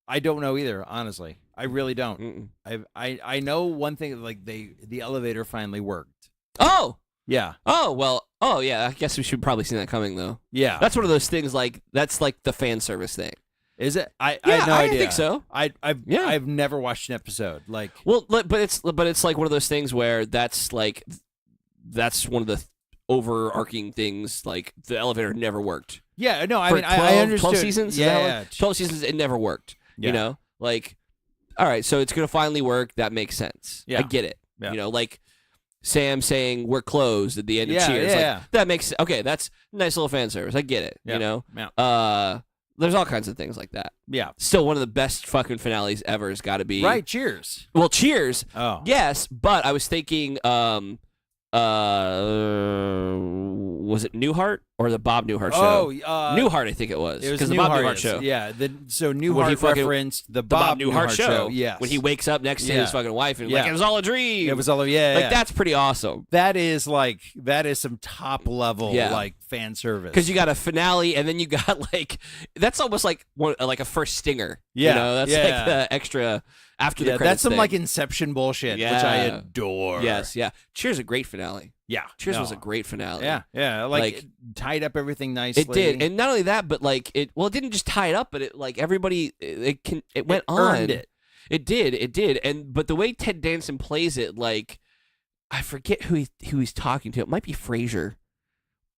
C: I don't know either, honestly. I really don't. I know one thing, like the elevator finally worked.
B: Oh!
C: Yeah.
B: Oh, well, oh yeah, I guess we should probably see that coming though.
C: Yeah.
B: That's one of those things that's like the fan service thing.
C: Is it? I
B: Yeah,
C: had no
B: I
C: idea.
B: think so.
C: I've never watched an episode. Like,
B: Well, but it's like one of those things where that's one of the overarching things. Like the elevator never worked.
C: yeah, no, I
B: For
C: mean,
B: 12,
C: I understood.
B: 12 seasons.
C: Yeah,
B: 12 seasons. It never worked.
C: Yeah.
B: You know, like, all right, so it's gonna finally work. That makes sense.
C: Yeah.
B: I get it.
C: Yeah.
B: You know, like Sam saying we're closed at the end of
C: Yeah,
B: Cheers.
C: yeah,
B: like,
C: yeah.
B: That makes okay. That's nice little fan service. I get it.
C: Yeah.
B: You know.
C: Yeah.
B: There's all kinds of things like that.
C: Yeah.
B: Still, one of the best fucking finales ever has got to be
C: Right. Cheers.
B: Well, Cheers.
C: Oh.
B: Yes, but I was thinking, was it Newhart or the Bob Newhart show? Newhart, I think it was.
C: It was
B: because the Bob Newhart show.
C: Yeah. So
B: When he
C: Newhart
B: fucking-
C: referenced the
B: Bob Newhart show.
C: Yes.
B: When he wakes up next to
C: Yeah.
B: his fucking wife and
C: Yeah.
B: like it was all a dream.
C: It was all yeah.
B: like
C: yeah.
B: that's pretty awesome.
C: That is some top level
B: Yeah.
C: like fan service.
B: Because you got a finale and then you got like that's almost like like a first stinger.
C: Yeah.
B: You know, that's
C: Yeah.
B: like the extra after the credits.
C: that's some
B: thing.
C: like Inception bullshit, which I adore.
B: Yes, yeah. Cheers, a great finale.
C: Yeah.
B: Cheers
C: no.
B: was a great finale.
C: Yeah, yeah. Like it tied up everything nicely.
B: It did, and not only that, but like it didn't just tie it up, but it like everybody it went on.
C: Earned it.
B: It did, but the way Ted Danson plays it, like I forget who he's talking to. It might be Frasier.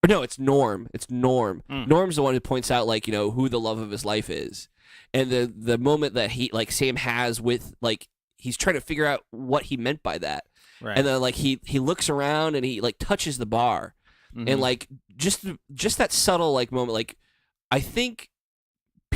B: Or no, it's Norm. It's Norm. Norm's the one who points out like who the love of his life is, and the moment that he like Sam has with like he's trying to figure out what he meant by that.
C: Right.
B: And then like he looks around and he like touches the bar, and like just that subtle like moment. Like I think,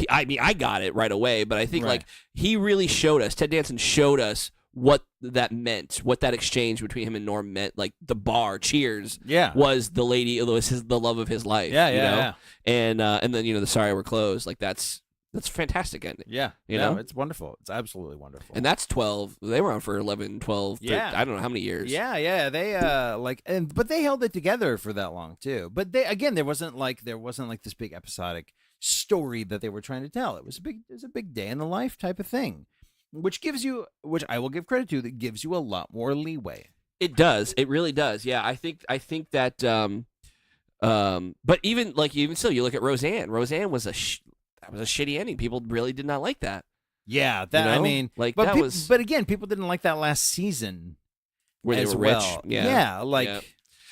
B: I mean I got it right away, but I think like he really showed us. Ted Danson showed us what that meant, what that exchange between him and Norm meant. Like the bar, Cheers, was the lady, was the love of his life.
C: Yeah.
B: And then the sorry we're closed. Like that's a fantastic ending.
C: Yeah.
B: You know?
C: It's wonderful. It's absolutely wonderful.
B: And that's 12. They were on for 11, 12, 13, I don't know how many years.
C: Yeah. They but they held it together for that long too. But there wasn't like this big episodic story that they were trying to tell. It was a big day in the life type of thing, which I will give credit to, that gives you a lot more leeway.
B: It does. It really does. Yeah, I think that but even still, you look at Roseanne. Roseanne was that was a shitty ending. People really did not like that.
C: Yeah, that I mean,
B: like
C: but
B: that was.
C: But again, people didn't like that last season
B: Where they
C: as
B: were rich.
C: well.
B: Yeah.
C: Yeah.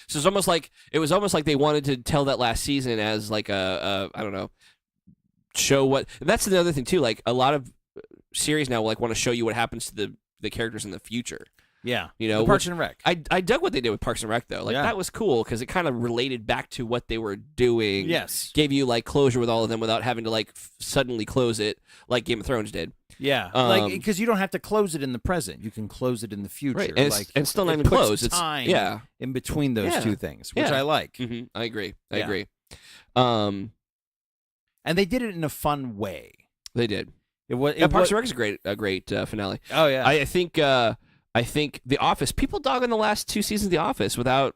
B: So it was almost like they wanted to tell that last season as like a I don't know, show what. And that's the other thing too. Like a lot of series now like want to show you what happens to the characters in the future.
C: Yeah,
B: the
C: Parks and Rec.
B: I dug what they did with Parks and Rec though. Like that was cool because it kind of related back to what they were doing.
C: Yes,
B: gave you like closure with all of them without having to like suddenly close it like Game of Thrones did.
C: Yeah, like because you don't have to close it in the present; you can close it in the future.
B: Right, and
C: like,
B: it's still not
C: it
B: even
C: puts
B: closed. It's
C: time in between those two things, which I like.
B: Mm-hmm. I agree. I agree.
C: And they did it in a fun way.
B: They did.
C: Parks
B: and Rec is a great finale.
C: Oh yeah,
B: I think The Office. People dog on the last 2 seasons of The Office without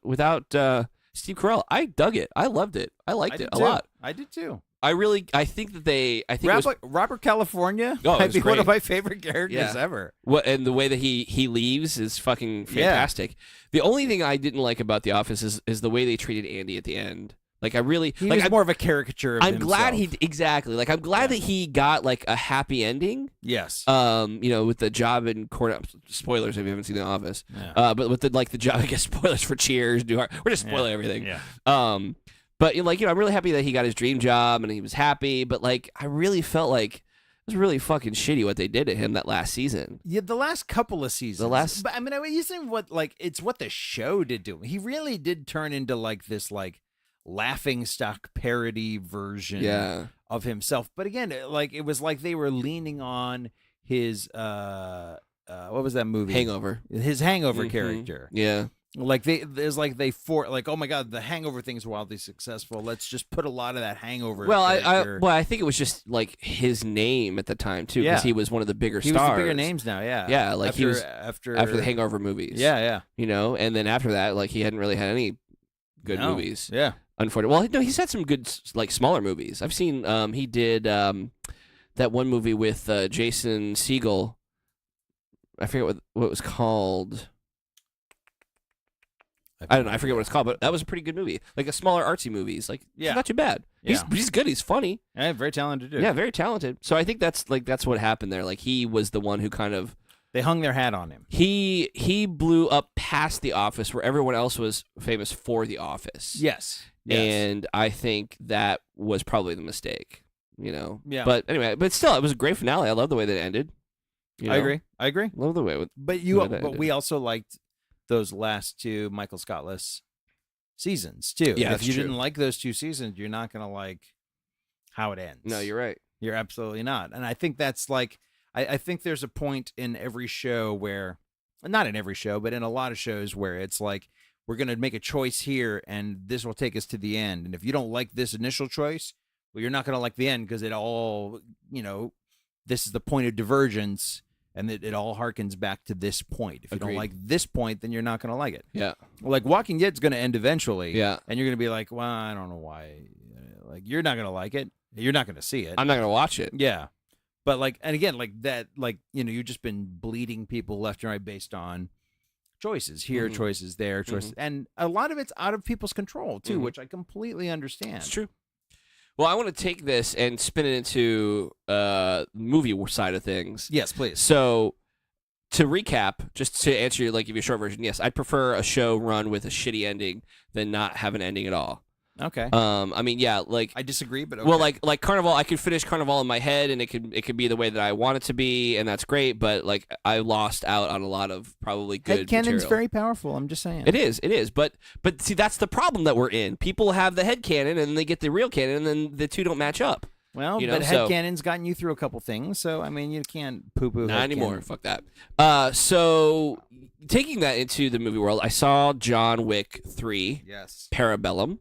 B: Steve Carell. I dug it. I loved it. I liked it a lot.
C: I did too.
B: I think that
C: Robert California
B: Oh,
C: might be
B: great.
C: one of my favorite characters ever.
B: And the way that he leaves is fucking fantastic. The only thing I didn't like about The Office is the way they treated Andy at the end. Like I really
C: he
B: like
C: was
B: I'm,
C: more of a caricature of
B: I'm
C: himself.
B: glad he exactly like I'm glad that he got like a happy ending.
C: Yes.
B: You know, with the job in court. Spoilers if you haven't seen The Office.
C: Yeah.
B: But with the job, I guess spoilers for Cheers. We're just spoiling everything.
C: Yeah.
B: But like I'm really happy that he got his dream job and he was happy. But like I really felt like it was really fucking shitty what they did to him that last season.
C: Yeah, the last couple of seasons. But I mean, isn't what like it's what the show did to him. He really did turn into like this like laughing stock parody version of himself. But again, like it was like they were leaning on his what was that movie?
B: Hangover.
C: His Hangover character.
B: Yeah.
C: Like oh my god, the Hangover thing's wildly successful. Let's just put a lot of that Hangover.
B: Well, I think it was just like his name at the time too, because he was one of the bigger stars.
C: He was the bigger names now, yeah.
B: Yeah, like
C: after,
B: he was
C: after
B: the Hangover movies.
C: Yeah.
B: You know, and then after that, like he hadn't really had any good movies.
C: Yeah.
B: Unfortunately, well, no, he's had some good like smaller movies. I've seen he did that one movie with Jason Segel. I forget what it was called. I don't know. I forget what it's called, but that was a pretty good movie. Like a smaller artsy movies. Like it's not too bad.
C: Yeah.
B: He's good. He's funny.
C: Yeah, very talented dude.
B: Yeah, very talented. So I think that's what happened there. Like he was the one who kind of
C: they hung their hat on him.
B: He blew up past The Office, where everyone else was famous for The Office.
C: Yes.
B: And I think that was probably the mistake. You know.
C: Yeah.
B: But anyway, but still, it was a great finale. I love the way that it ended. You know?
C: I agree.
B: Love the way.
C: But we also liked those last two Michael Scottless seasons too.
B: Yeah,
C: if you didn't like those two seasons, you're not gonna like how it ends.
B: No, you're right.
C: You're absolutely not. And I think that's like I think there's a point in every show where, not in every show, but in a lot of shows where it's like we're gonna make a choice here, and this will take us to the end. And if you don't like this initial choice, well, you're not gonna like the end because it all, this is the point of divergence. And it all harkens back to this point. If you don't like this point, then you're not going to like it.
B: Yeah.
C: Like Walking Dead's going to end eventually.
B: Yeah.
C: And you're going to be like, well, I don't know why. Like, you're not going to like it. You're not going to see it.
B: I'm not going to watch it.
C: Yeah. But like, and again, like that, like, you've just been bleeding people left and right based on choices here, choices there, choices. And a lot of it's out of people's control too, which I completely understand.
B: It's true. Well, I want to take this and spin it into movie side of things.
C: Yes, please.
B: So, to recap, just to answer give you a short version, yes, I'd prefer a show run with a shitty ending than not have an ending at all.
C: Okay.
B: I mean, yeah, like
C: I disagree, but okay.
B: Well, like Carnival, I could finish Carnival in my head, and it could be the way that I want it to be, and that's great. But like, I lost out on a lot of probably good
C: headcanon's
B: material.
C: very powerful. I'm just saying.
B: It is. But see, that's the problem that we're in. People have the headcanon, and they get the real canon, and then the two don't match up.
C: Well, but headcanon's gotten you through a couple things, so I mean, you can't poo-poo.
B: Not anymore. Fuck that. So taking that into the movie world, I saw John Wick 3.
C: Yes.
B: Parabellum.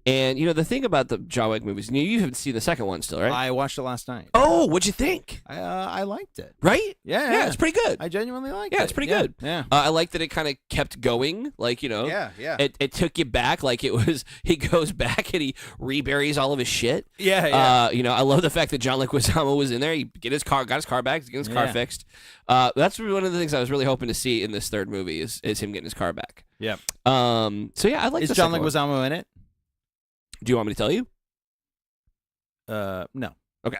B: And, the thing about the John Wick movies, you haven't seen the second one still, right?
C: I watched it last night.
B: Oh, what'd you think?
C: I liked it.
B: Right?
C: Yeah,
B: it's pretty good.
C: I genuinely liked it.
B: Yeah, it's pretty good.
C: Yeah.
B: I like that it kind of kept going,
C: Yeah.
B: It took you back, like it was, he goes back and he reburies all of his shit.
C: Yeah.
B: I love the fact that John Leguizamo was in there. He got his car back, get his car fixed. That's one of the things I was really hoping to see in this third movie is him getting his car back.
C: Yeah.
B: So yeah, I like.
C: Is John Leguizamo in it?
B: Do you want me to tell you?
C: No.
B: Okay.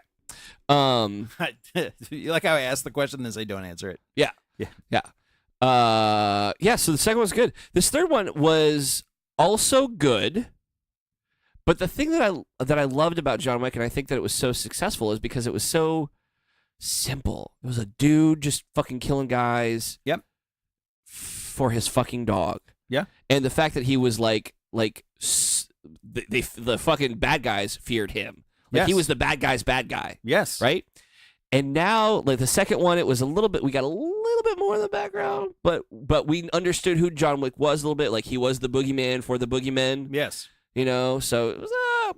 C: You like how I asked the question and then say don't answer it?
B: Yeah. So the second one's good. This third one was also good. But the thing that I loved about John Wick, and I think that it was so successful, is because it was so simple. It was a dude just fucking killing guys.
C: Yep.
B: For his fucking dog.
C: Yeah.
B: And the fact that he was like the fucking bad guys feared him. Like he was the bad guy's bad guy.
C: Yes.
B: Right? And now, like the second one, it was we got a little bit more in the background, but we understood who John Wick was a little bit. Like he was the boogeyman for the boogeymen.
C: Yes.
B: So it was,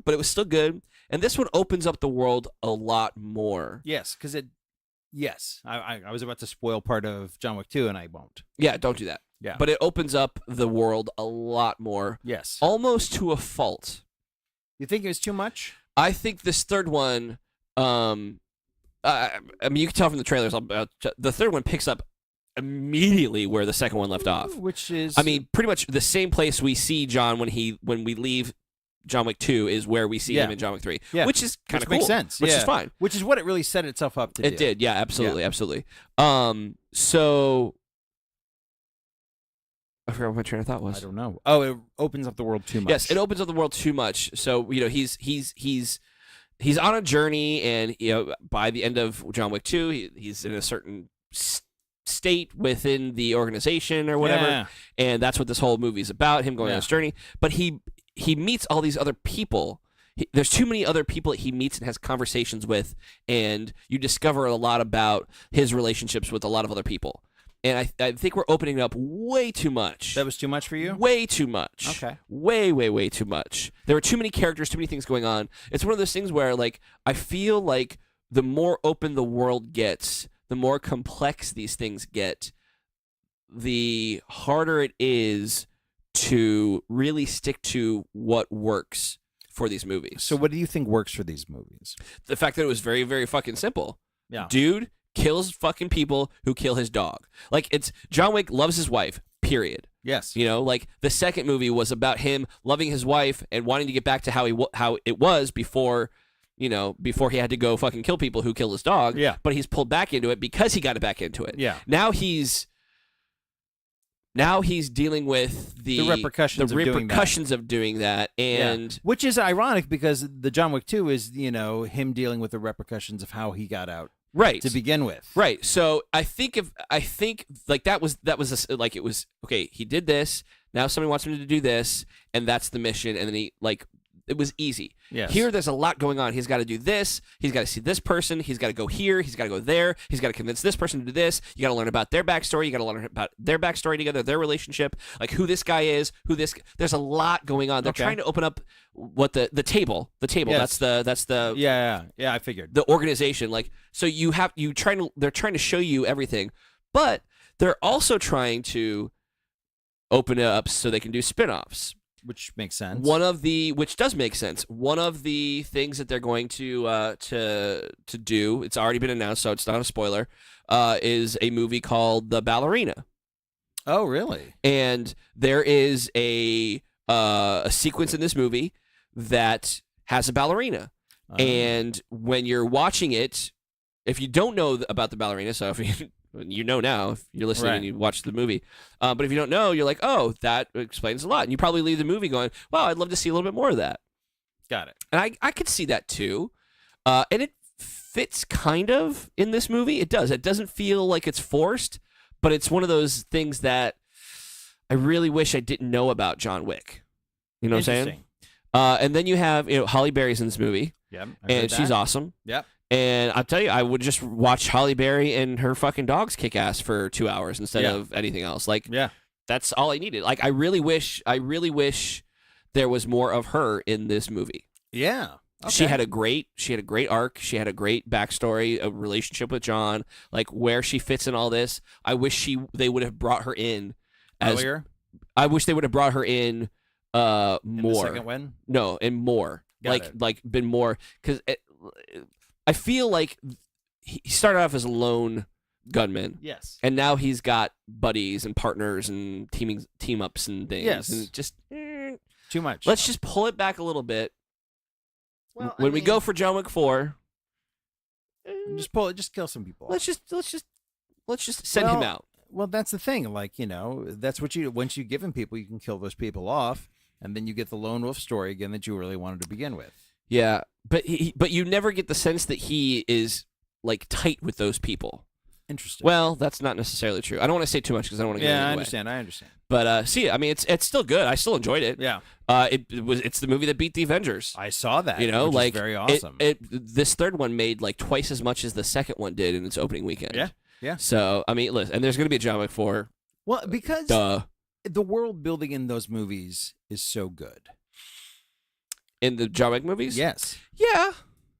B: but it was still good. And this one opens up the world a lot more.
C: Yes, because I was about to spoil part of John Wick 2, and I won't.
B: Yeah, don't do that.
C: Yeah.
B: But it opens up the world a lot more.
C: Yes.
B: Almost to a fault.
C: You think it was too much?
B: I think this third one, I mean, you can tell from the trailers, the third one picks up immediately where the second one left off.
C: Which is...
B: I mean, pretty much the same place we see John when we leave John Wick 2 is where we see him in John Wick 3, which is kind of cool.
C: Makes sense.
B: Which is fine.
C: Which is what it really set itself up to do.
B: It did, yeah, absolutely. So I forgot what my train of thought was.
C: I don't know. Oh, it opens up the world too much.
B: Yes, it opens up the world too much. So he's on a journey, and by the end of John Wick 2, he's in a certain state within the organization or whatever, and that's what this whole movie is about. Him going on this journey, but he meets all these other people. There's too many other people that he meets and has conversations with, and you discover a lot about his relationships with a lot of other people. And I think we're opening it up way too much.
C: That was too much for you?
B: Way too much.
C: Okay.
B: Way too much. There were too many characters, too many things going on. It's one of those things where, like, I feel like the more open the world gets, the more complex these things get, the harder it is to really stick to what works for these movies.
C: So what do you think works for these movies?
B: The fact that it was very, very fucking simple.
C: Yeah.
B: Dude kills fucking people who kill his dog. Like, it's John Wick loves his wife, period.
C: Yes.
B: Like, the second movie was about him loving his wife and wanting to get back to how it was before he had to go fucking kill people who kill his dog.
C: Yeah.
B: But he's pulled back into it because he got it back into it.
C: Yeah.
B: Now he's dealing with the
C: repercussions
B: of doing that, and
C: which is ironic because the John Wick 2 is him dealing with the repercussions of how he got out.
B: Right.
C: To begin with.
B: Right. So I think like that was like, it was okay, he did this, now somebody wants him to do this, and that's the mission, and then it was easy.
C: Yes.
B: Here there's a lot going on. He's got to do this, he's got to see this person, he's got to go here, he's got to go there, he's got to convince this person to do this. You got to learn about their backstory, you got to learn about their backstory together, their relationship, like who this guy is, there's a lot going on. They're trying to open up what the table. Yes. That's the
C: Yeah, I figured.
B: The organization, like, so they're trying to show you everything, but they're also trying to open it up so they can do spin-offs.
C: Which makes sense.
B: Which does make sense. One of the things that they're going to do, it's already been announced, so it's not a spoiler, is a movie called The Ballerina.
C: Oh, really?
B: And there is a sequence in this movie that has a ballerina. And when you're watching it, if you don't know about The Ballerina, so if you know now, if you're listening and you watch the movie. But if you don't know, you're like, oh, that explains a lot. And you probably leave the movie going, wow, I'd love to see a little bit more of that.
C: Got it.
B: And I could see that too. And it fits kind of in this movie. It does. It doesn't feel like it's forced, but it's one of those things that I really wish I didn't know about John Wick. You know what I'm saying? And then you have, Halle Berry's in this movie.
C: Yep.
B: And she's awesome.
C: Yep.
B: And I'll tell you, I would just watch Halle Berry and her fucking dogs kick ass for 2 hours instead of anything else. Like, that's all I needed. Like, I really wish there was more of her in this movie.
C: Yeah. Okay.
B: She had a great arc. She had a great backstory, a relationship with John, like where she fits in all this. I wish they would have brought her in
C: earlier.
B: I wish they would have brought her in more.
C: In the second one?
B: No, and more. Like been more, because I feel like he started off as a lone gunman.
C: Yes.
B: And now he's got buddies and partners and team ups and things.
C: Yes.
B: And just
C: too much.
B: Let's just pull it back a little bit.
C: Well,
B: when we go for John Wick 4,
C: just kill some people.
B: Let's just send him out.
C: Well, that's the thing. Like, that's what once you give him people, you can kill those people off, and then you get the lone wolf story again that you really wanted to begin with.
B: Yeah, but you never get the sense that he is like tight with those people.
C: Interesting.
B: Well, that's not necessarily true. I don't want to say too much because I don't want to get
C: I
B: away.
C: understand.
B: But I mean, it's still good. I still enjoyed it.
C: Yeah.
B: It's the movie that beat the Avengers.
C: I saw that. Which
B: like
C: is very awesome.
B: This third one made like twice as much as the second one did in its opening weekend.
C: Yeah. Yeah.
B: So I mean, listen, and there's going to be a John Wick 4.
C: Well, because the world building in those movies is so good.
B: In the John Wick movies?
C: Yes.
B: Yeah.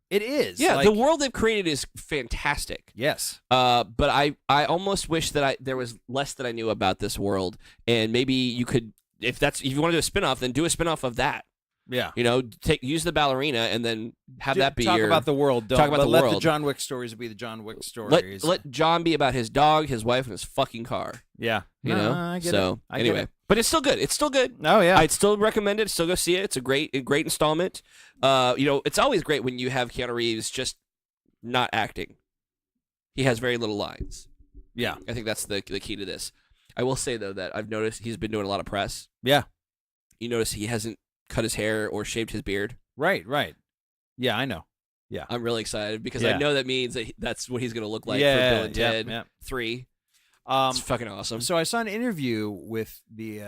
C: It is.
B: Yeah, the world they've created is fantastic.
C: Yes.
B: But I almost wish that there was less that I knew about this world, and maybe you could, if you want to do a spinoff, then do a spinoff of that.
C: Yeah.
B: Use the ballerina and then have that be
C: talk
B: your...
C: about the world.
B: Talk about the
C: let
B: world.
C: the John Wick stories be the John Wick stories.
B: Let John be about his dog, his wife, and his fucking car.
C: Yeah.
B: I get it.
C: Anyway.
B: But it's still good. It's still good.
C: Oh, yeah.
B: I'd still recommend it. Still go see it. It's a great installment. It's always great when you have Keanu Reeves just not acting. He has very little lines.
C: Yeah.
B: I think that's the key to this. I will say, though, that I've noticed he's been doing a lot of press.
C: Yeah.
B: You notice he hasn't cut his hair or shaved his beard.
C: Right. Yeah, I know. Yeah.
B: I'm really excited because I know that means that's what he's going to look like for Bill and Ted 3. It's fucking awesome.
C: So I saw an interview with the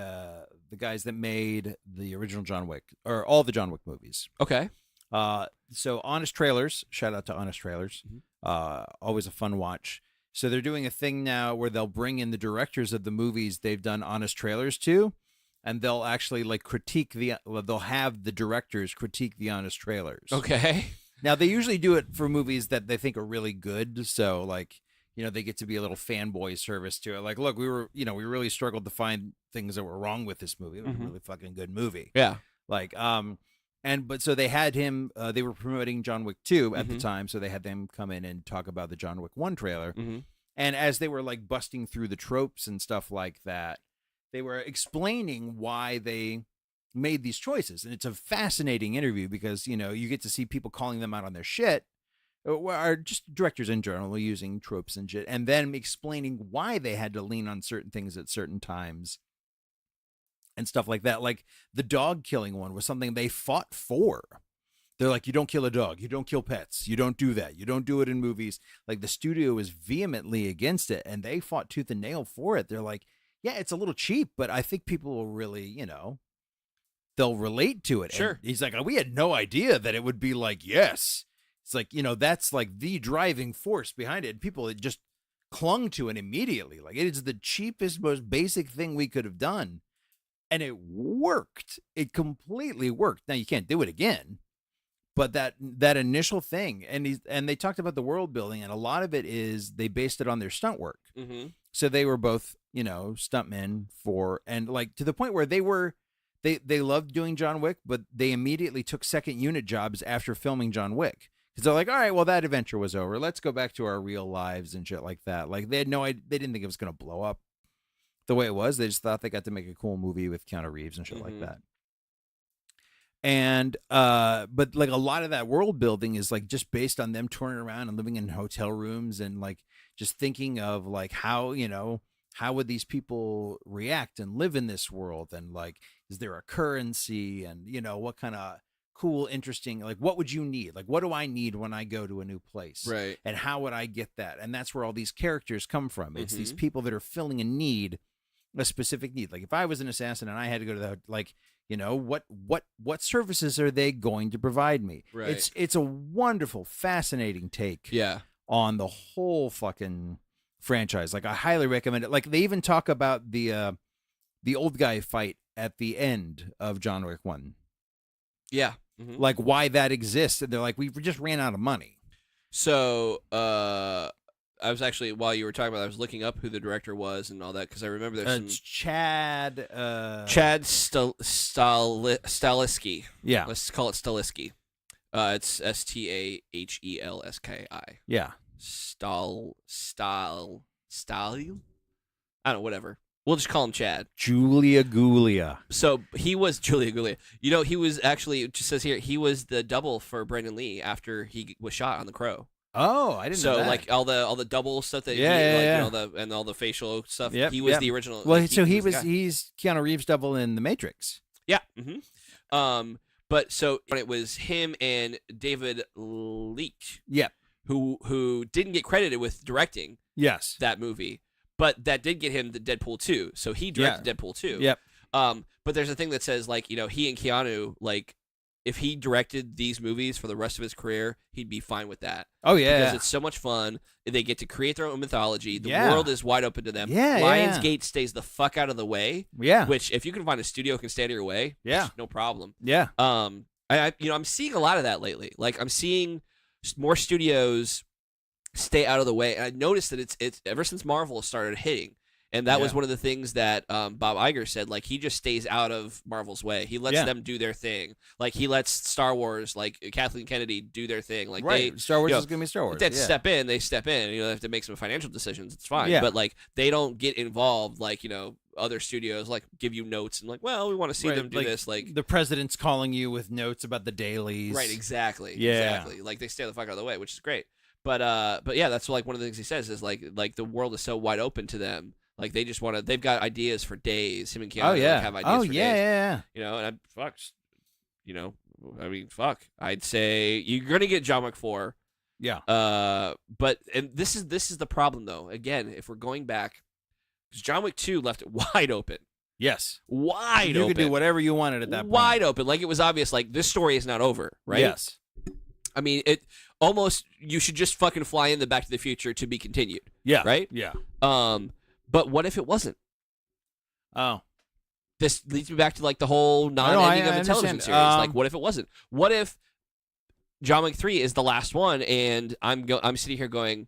C: guys that made the original John Wick, or all the John Wick movies.
B: Okay.
C: So Honest Trailers, shout out to Honest Trailers. Always a fun watch. So they're doing a thing now where they'll bring in the directors of the movies they've done honest trailers to, and they'll actually they'll have the directors critique the honest trailers.
B: Okay.
C: Now they usually do it for movies that they think are really good. So they get to be a little fanboy service to it. Like, look, we really struggled to find things that were wrong with this movie. It was a really fucking good movie.
B: Yeah.
C: So they had him, they were promoting John Wick 2 at the time, so they had them come in and talk about the John Wick 1 trailer. And as they were busting through the tropes and stuff like that, they were explaining why they made these choices. And it's a fascinating interview because, you get to see people calling them out on their shit, or just directors in general using tropes and shit, and then explaining why they had to lean on certain things at certain times. And stuff like that. Like the dog killing one was something they fought for. They're like, you don't kill a dog. You don't kill pets. You don't do that. You don't do it in movies. Like the studio was vehemently against it, and they fought tooth and nail for it. They're like, yeah, it's a little cheap, but I think people will really, they'll relate to it.
B: Sure.
C: And he's like, we had no idea that it would be like, yes. It's like, that's like the driving force behind it. And people just clung to it immediately. Like it is the cheapest, most basic thing we could have done. And it worked. It completely worked. Now you can't do it again, but that initial thing, and they talked about the world building, and a lot of it is they based it on their stunt work. So they were both, stuntmen to the point where they loved doing John Wick, but they immediately took second unit jobs after filming John Wick because they're like, all right, well that adventure was over. Let's go back to our real lives and shit like that. Like they had no idea. They didn't think it was going to blow up the way it was. They just thought they got to make a cool movie with Keanu Reeves and shit like that. And but a lot of that world building is just based on them touring around and living in hotel rooms and just thinking of how how would these people react and live in this world, and is there a currency, and what kind of cool, interesting, what would you need, what do I need when I go to a new place,
B: right? And
C: how would I get that? And that's where all these characters come from. It's these people that are filling a need, a specific need. If I was an assassin and I had to go to the what services are they going to provide me?
B: Right.
C: It's a wonderful, fascinating take on the whole fucking franchise. I highly recommend it. They even talk about the old guy fight at the end of John Wick 1.
B: Yeah.
C: Why that exists. And they're like, we just ran out of money.
B: So I was actually, while you were talking about it, I was looking up who the director was and all that, because I remember there's some...
C: Chad
B: Stahelski.
C: Yeah.
B: Let's call it Stahelski. It's Stahelski.
C: Yeah.
B: Stahl. I don't know, whatever. We'll just call him Chad.
C: Julia Gulia.
B: So he was Julia Gulia. He was actually, it just says here, he was the double for Brandon Lee after he was shot on The Crow.
C: Oh, I didn't know that.
B: So all the double stuff that and all the facial stuff.
C: Yep,
B: he was the original.
C: Well, he's Keanu Reeves' double in The Matrix.
B: Yeah. But so it was him and David Leitch.
C: Yeah.
B: Who didn't get credited with directing.
C: Yes.
B: That movie, but that did get him the Deadpool 2. So he directed Deadpool 2.
C: Yep.
B: But there's a thing that says he and Keanu, if he directed these movies for the rest of his career, he'd be fine with that.
C: Oh, yeah.
B: Because it's so much fun. They get to create their own mythology. The world is wide open to them.
C: Yeah,
B: Lionsgate stays the fuck out of the way.
C: Yeah.
B: Which, if you can find a studio can stay out of your way, no problem.
C: Yeah.
B: I'm seeing a lot of that lately. I'm seeing more studios stay out of the way. And I noticed that it's ever since Marvel started hitting, And that was one of the things that Bob Iger said. Like, he just stays out of Marvel's way. He lets them do their thing. Like, he lets Star Wars, like Kathleen Kennedy, do their thing. Like,
C: Star Wars is gonna be Star Wars.
B: They step in. They step in. You know, they have to make some financial decisions. It's fine.
C: Yeah.
B: But like, they don't get involved. Like, other studios like give you notes and like, well, we want to see them do this. Like,
C: the president's calling you with notes about the dailies.
B: Right. Exactly.
C: Yeah.
B: Exactly. Like, they stay the fuck out of the way, which is great. But yeah, that's like one of the things he says is like the world is so wide open to them. Like, they just want to. They've got ideas for days. Him and Keanu have ideas for days.
C: Yeah.
B: And I mean, fuck. I'd say you're gonna get John Wick 4.
C: Yeah.
B: But this is the problem though. Again, if we're going back, because John Wick 2 left it wide open.
C: Yes.
B: Wide open.
C: You could do whatever you wanted at that point.
B: Wide open. Like, it was obvious. Like, this story is not over. Right.
C: Yes.
B: I mean, it almost. You should just fucking fly in the Back to the Future to be continued.
C: Yeah.
B: Right.
C: Yeah.
B: But what if it wasn't?
C: Oh.
B: This leads me back to like the whole non-ending of the television series. Like, what if it wasn't? What if John Wick 3 is the last one, and I'm sitting here going,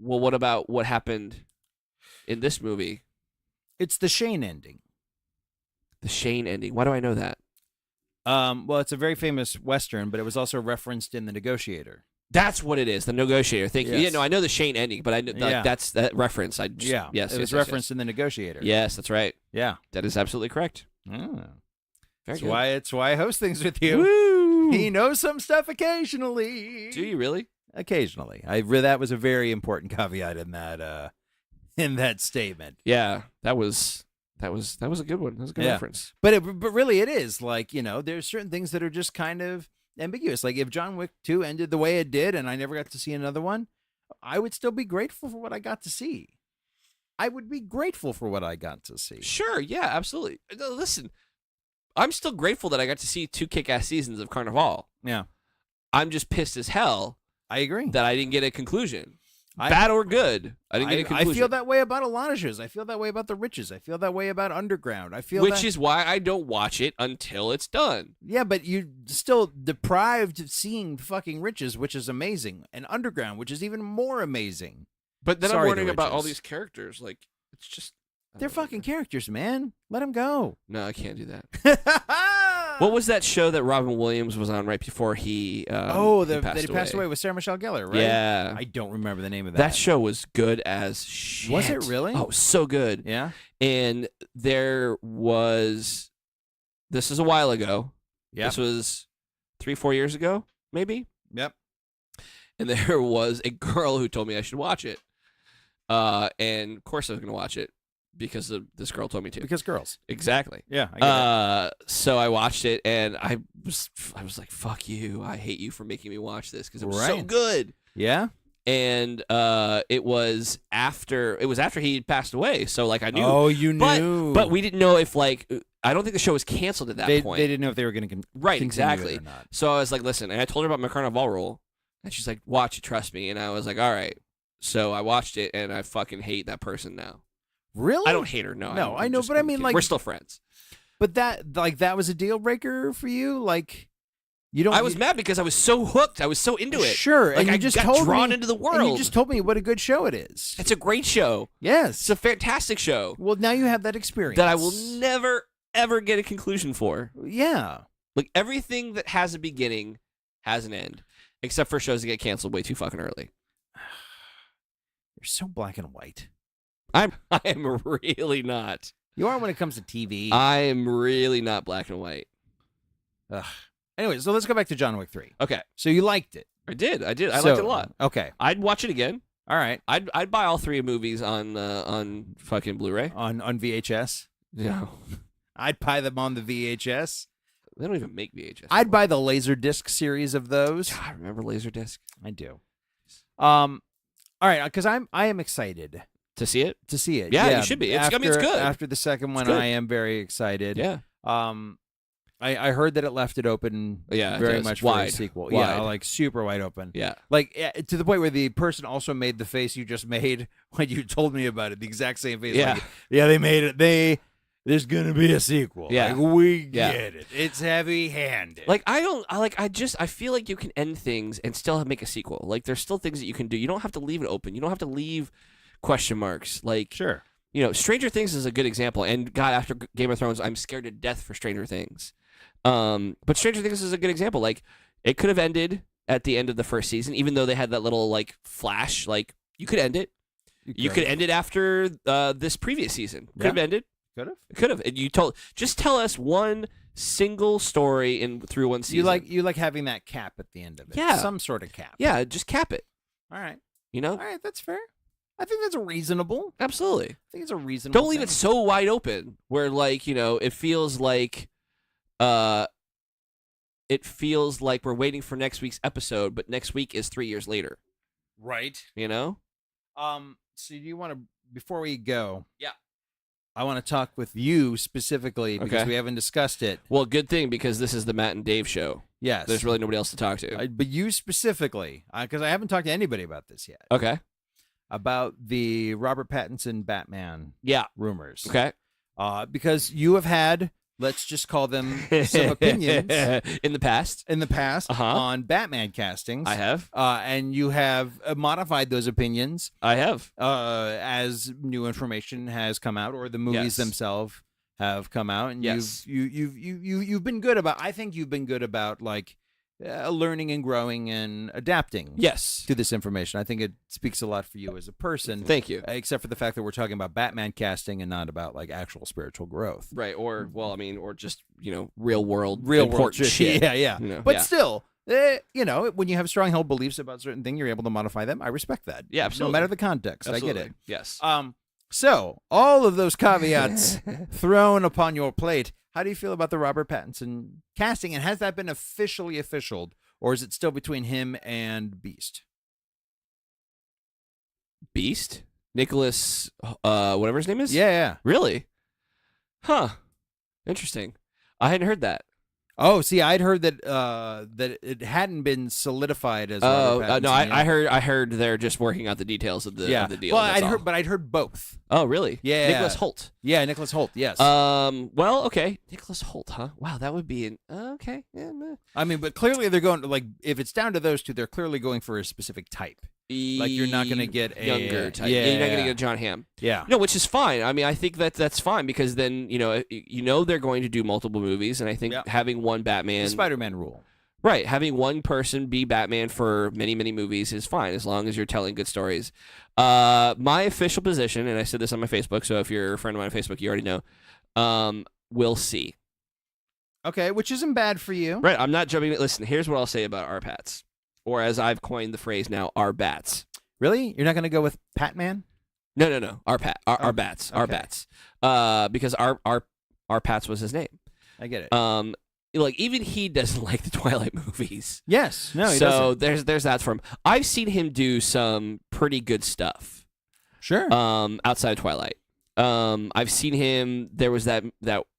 B: well, what about what happened in this movie?
C: It's the Shane ending.
B: The Shane ending. Why do I know that?
C: Well, it's a very famous Western, but it was also referenced in The Negotiator.
B: That's what it is, The Negotiator. Thank you.
C: Yes.
B: Yeah, no, I know the Shane ending, but I know that's that reference. Yes,
C: it was referenced in The Negotiator.
B: Yes, that's right.
C: Yeah,
B: that is absolutely correct.
C: Oh.
B: Very
C: It's why I host things with you.
B: Woo!
C: He knows some stuff occasionally.
B: Do you really?
C: Occasionally. That was a very important caveat in that statement.
B: Yeah, that was a good one. That was a good reference.
C: But really, it is like, there's certain things that are just kind of ambiguous. Like, if John Wick 2 ended the way it did and I never got to see another one, I would still be grateful for what I got to see. I would be grateful for what I got to see.
B: Sure, yeah, absolutely. Listen, I'm still grateful that I got to see 2 kick-ass seasons of Carnival.
C: Yeah.
B: I'm just pissed as hell.
C: I agree.
B: That I didn't get a conclusion. Bad or good. I didn't get a conclusion.
C: I feel that way about a lot of shows. I feel that way about The Riches. I feel that way about Underground.
B: Which is why I don't watch it until it's done.
C: Yeah, but you're still deprived of seeing fucking Riches, which is amazing, and Underground, which is even more amazing.
B: But then I'm wondering about all these characters. Like, it's just...
C: They're fucking characters, man. Let them go.
B: No, I can't do that. What was that show that Robin Williams was on right before he passed
C: away with Sarah Michelle Gellar, right?
B: Yeah.
C: I don't remember the name of that.
B: That show was good as shit.
C: Was it really?
B: Oh, so good.
C: Yeah.
B: And there was... This is a while ago.
C: Yeah.
B: This was 3-4 years ago, maybe?
C: Yep.
B: And there was a girl who told me I should watch it. And of course I was going to watch it. Because this girl told me to.
C: Because girls.
B: Exactly.
C: Yeah. I get it.
B: So I watched it, and I was like, "Fuck you! I hate you for making me watch this because it was so good."
C: Yeah.
B: And it was after he passed away. So like I knew.
C: Oh, you knew.
B: But we didn't know if like I don't think the show was canceled at that point.
C: They didn't know if they were going to
B: right exactly.
C: It or not.
B: So I was like, "Listen," and I told her about my Carnival rule, and she's like, "Watch it, trust me." And I was like, "All right." So I watched it, and I fucking hate that person now.
C: Really?
B: I don't hate her. No,
C: I know, but I mean, like,
B: we're still friends.
C: But that was a deal breaker for you, like you don't.
B: I was mad because I was so hooked. I was so into it.
C: Sure,
B: like,
C: and you
B: I
C: just
B: got drawn into the world.
C: And you just told me what a good show it is.
B: It's a great show.
C: Yes,
B: it's a fantastic show.
C: Well, now you have that experience
B: that I will never ever get a conclusion for.
C: Yeah,
B: like everything that has a beginning has an end, except for shows that get canceled way too fucking early.
C: You're so black and white.
B: I am really not.
C: You are when it comes to TV.
B: I am really not black and white.
C: Ugh. Anyway, so let's go back to John Wick 3.
B: Okay.
C: So you liked it.
B: I did. I liked it a lot.
C: Okay.
B: I'd watch it again.
C: All right.
B: I'd buy all 3 movies on fucking Blu-ray.
C: On VHS?
B: No.
C: I'd buy them on the VHS.
B: They don't even make VHS.
C: I'd buy the Laserdisc series of those.
B: God, I remember Laserdisc.
C: I do. All right, because I am excited.
B: To see it?
C: To see it.
B: Yeah, you should be. It's good.
C: After the second one, I am very excited.
B: Yeah.
C: I heard that it left it open very much for a sequel.
B: Wide.
C: Yeah, like super wide open.
B: Yeah.
C: Like to the point where the person also made the face you just made when you told me about it, the exact same face.
B: Yeah.
C: Like, they made it. There's going to be a sequel.
B: Yeah.
C: Like, we get it. It's heavy-handed.
B: Like, I feel like you can end things and still make a sequel. Like, there's still things that you can do. You don't have to leave it open. You don't have to leave question marks. Like,
C: Sure.
B: Stranger Things is a good example. And God, after Game of Thrones, I'm scared to death for Stranger Things. But Stranger Things is a good example. Like, it could have ended at the end of the first season, even though they had that little like flash. Like, you could end it. You could end it after this previous season. Could have ended. Could have. And just tell us one single story through one season.
C: You like having that cap at the end of it.
B: Yeah.
C: Some sort of cap.
B: Yeah, just cap it.
C: All right.
B: All
C: right, that's fair. I think that's reasonable.
B: Absolutely.
C: I think it's a reasonable
B: Don't leave it so wide open where like, it feels like we're waiting for next week's episode, but next week is 3 years later.
C: Right.
B: So
C: do you want to, before we go?
B: Yeah.
C: I want to talk with you specifically because we haven't discussed it.
B: Well, good thing because this is the Matt and Dave show.
C: Yes.
B: There's really nobody else to talk to.
C: But you specifically, because I haven't talked to anybody about this yet.
B: Okay.
C: About the Robert Pattinson Batman rumors.
B: Okay.
C: Because you have had, let's just call them some opinions.
B: In the past
C: on Batman castings.
B: I have.
C: And you have modified those opinions.
B: I have.
C: As new information has come out or the movies themselves have come out. And you've been good about, I think you've been good about like learning and growing and adapting to this information. I think it speaks a lot for you as a person.
B: Thank you.
C: Except for the fact that we're talking about Batman casting and not about like actual spiritual growth.
B: Right. Or just, real world important shit.
C: Yeah. But still, when you have strong held beliefs about certain things, you're able to modify them. I respect that.
B: Yeah, absolutely.
C: No matter the context.
B: Absolutely.
C: I get it.
B: Yes.
C: So all of those caveats thrown upon your plate, how do you feel about the Robert Pattinson casting? And has that been officially officialed, or is it still between him and Beast?
B: Beast? Nicholas, whatever his name is?
C: Yeah.
B: Really? Huh. Interesting. I hadn't heard that.
C: Oh, see, I'd heard that that it hadn't been solidified as. Robert Pattinson,
B: no, I heard they're just working out the details of the deal.
C: Well, I'd heard both.
B: Oh, really?
C: Yeah.
B: Nicholas Hoult.
C: Yeah, Nicholas Hoult. Yes.
B: Well, okay. Nicholas Hoult, huh? Wow, that would be okay. Yeah.
C: I mean, but clearly they're going like if it's down to those two, they're clearly going for a specific type. Like you're not going to get a
B: younger type.
C: Yeah,
B: you're not going to get a John Hamm.
C: Yeah.
B: No, which is fine. I mean, I think that's fine because then they're going to do multiple movies, and I think having one Batman,
C: the Spider-Man rule,
B: right? Having one person be Batman for many movies is fine as long as you're telling good stories. My official position, and I said this on my Facebook, so if you're a friend of mine on Facebook, you already know. We'll see.
C: Okay, which isn't bad for you,
B: right? I'm not jumping. Listen, here's what I'll say about our Pats. Or as I've coined the phrase now, our bats.
C: Really? You're not going to go with Patman?
B: No. Our bats. Our bats. Because our Pats was his name.
C: I get it.
B: Like even he doesn't like the Twilight movies.
C: Yes. No, he
B: so
C: doesn't.
B: there's that from. I've seen him do some pretty good stuff.
C: Sure.
B: Outside Twilight. I've seen him. There was that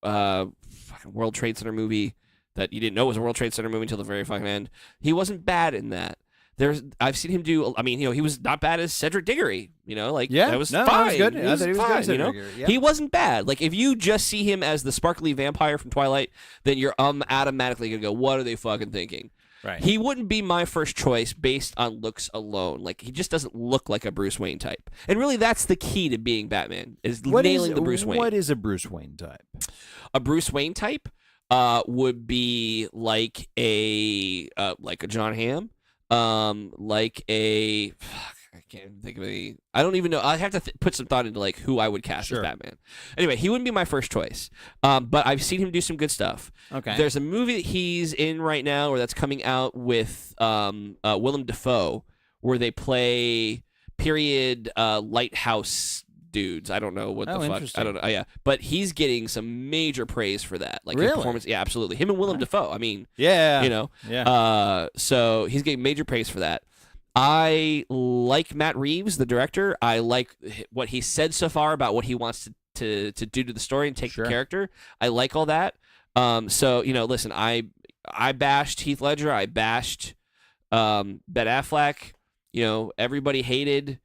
B: fucking World Trade Center movie that you didn't know was a World Trade Center movie until the very fucking end. He wasn't bad in that. I've seen him do. I mean, he was not bad as Cedric Diggory. That was fine.
C: That was good.
B: He was fine.
C: Diggory,
B: he wasn't bad. Like if you just see him as the sparkly vampire from Twilight, then you're automatically gonna go, "What are they fucking thinking?"
C: Right.
B: He wouldn't be my first choice based on looks alone. Like he just doesn't look like a Bruce Wayne type. And really, that's the key to being Batman is nailing the Bruce Wayne.
C: What is a Bruce Wayne type?
B: A Bruce Wayne type. Would be like a John Hamm, like a I can't think of any. I don't even know. I have to put some thought into like who I would cast as Batman. Anyway, he wouldn't be my first choice. But I've seen him do some good stuff.
C: Okay.
B: There's a movie that he's in right now, or that's coming out with Willem Dafoe, where they play period lighthouse dudes. I don't know what the fuck. I don't know. Yeah, but he's getting some major praise for that. Like his performance. Yeah, absolutely. Him and Willem Dafoe. I mean,
C: yeah.
B: So he's getting major praise for that. I like Matt Reeves, the director. I like what he said so far about what he wants to do to the story and take the character. I like all that. So listen, I bashed Heath Ledger. I bashed Ben Affleck. Everybody hated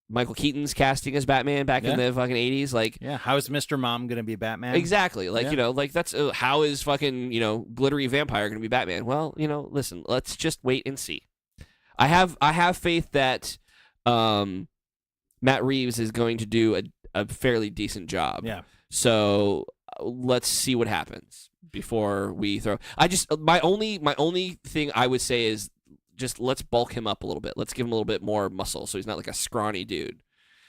B: Michael Keaton's casting as Batman back in the fucking 80s. Like,
C: how is Mr. Mom going to be Batman?
B: Exactly. Like, like that's how is fucking, glittery vampire going to be Batman? Well, listen, let's just wait and see. I have faith that Matt Reeves is going to do a fairly decent job.
C: Yeah.
B: So let's see what happens before we throw. My only thing I would say is just let's bulk him up a little bit. Let's give him a little bit more muscle so he's not like a scrawny dude.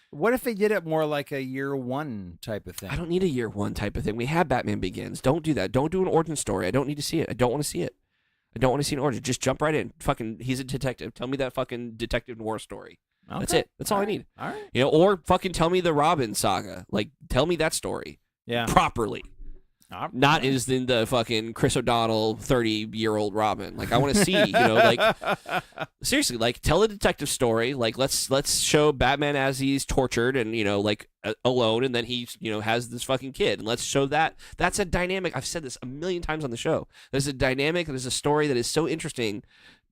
C: What if they did it more like a year one type of thing?
B: I don't need a year one type of thing. We have Batman Begins. Don't do that. Don't do an origin story. I don't need to see it. I don't want to see it. I don't want to see an origin. Just jump right in. Fucking, he's a detective. Tell me that fucking detective noir story.
C: Okay.
B: That's it. That's all I need.
C: All right.
B: You know, or fucking tell me the Robin saga. Like, tell me that story.
C: Yeah.
B: Properly. Not as in the fucking Chris O'Donnell 30-year-old Robin. Like, I want to see, you know, like, seriously, like, tell a detective story. Like, let's show Batman as he's tortured and, you know, like, alone, and then he, you know, has this fucking kid. And let's show that. That's a dynamic. I've said this a million times on the show. There's a dynamic, there's a story that is so interesting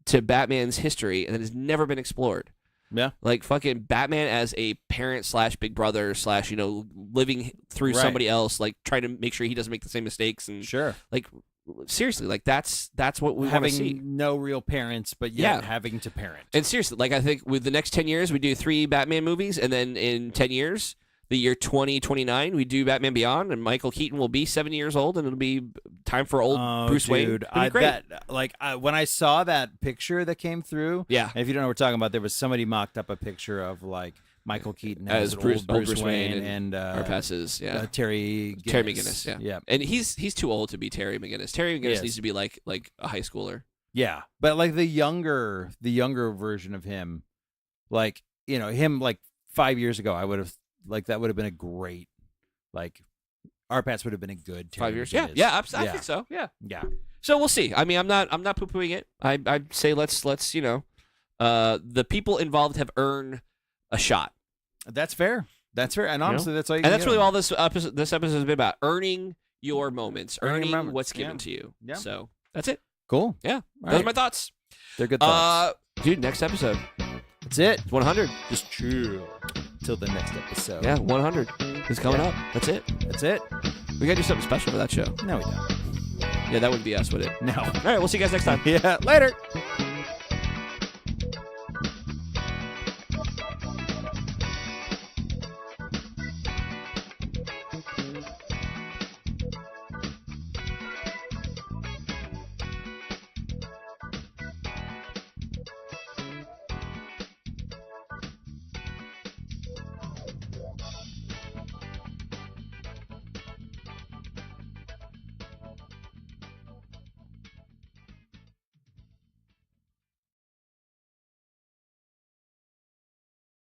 B: to Batman's history and that has never been explored.
C: Yeah.
B: Like fucking Batman as a parent / big brother / you know, living through somebody else, like trying to make sure he doesn't make the same mistakes and
C: sure.
B: Like seriously, like that's what we want to see.
C: Having no real parents, but yet having to parent.
B: And seriously, like I think with the next 10 years we do 3 Batman movies, and then in 10 years, the year 2029, we do Batman Beyond, and Michael Keaton will be 70 years old, and it'll be time for old Bruce Wayne.
C: Dude,
B: great.
C: When I saw that picture that came through,
B: yeah.
C: And if you don't know what we're talking about, there was somebody mocked up a picture of like Michael Keaton
B: as
C: Bruce
B: Wayne
C: and
B: Arpes's,
C: Terry
B: McGinnis, yeah. And he's too old to be Terry McGinnis. Terry McGinnis needs to be like a high schooler.
C: Yeah, but like the younger version of him, like, you know, him like 5 years ago, I would have. Like that would have been a great, like, Arpats would have been a good
B: 5 years.
C: McGinnis.
B: Yeah, I think so. Yeah. So we'll see. I mean, I'm not poo-pooing it. I'd say let's you know, the people involved have earned a shot.
C: That's fair. And honestly, that's all.
B: And that's really all this episode has been about: earning your moments, earning what's given to you.
C: Yeah.
B: So that's it.
C: Cool.
B: Yeah. Those are my thoughts.
C: They're good thoughts.
B: Dude, next episode.
C: That's it.
B: 100.
C: Just chill till the next episode.
B: Yeah, 100 is coming up. That's it. We gotta do something special for that show.
C: No, we don't.
B: Yeah, that wouldn't be us, would it?
C: No.
B: All right, we'll see you guys next time.
C: Yeah, later.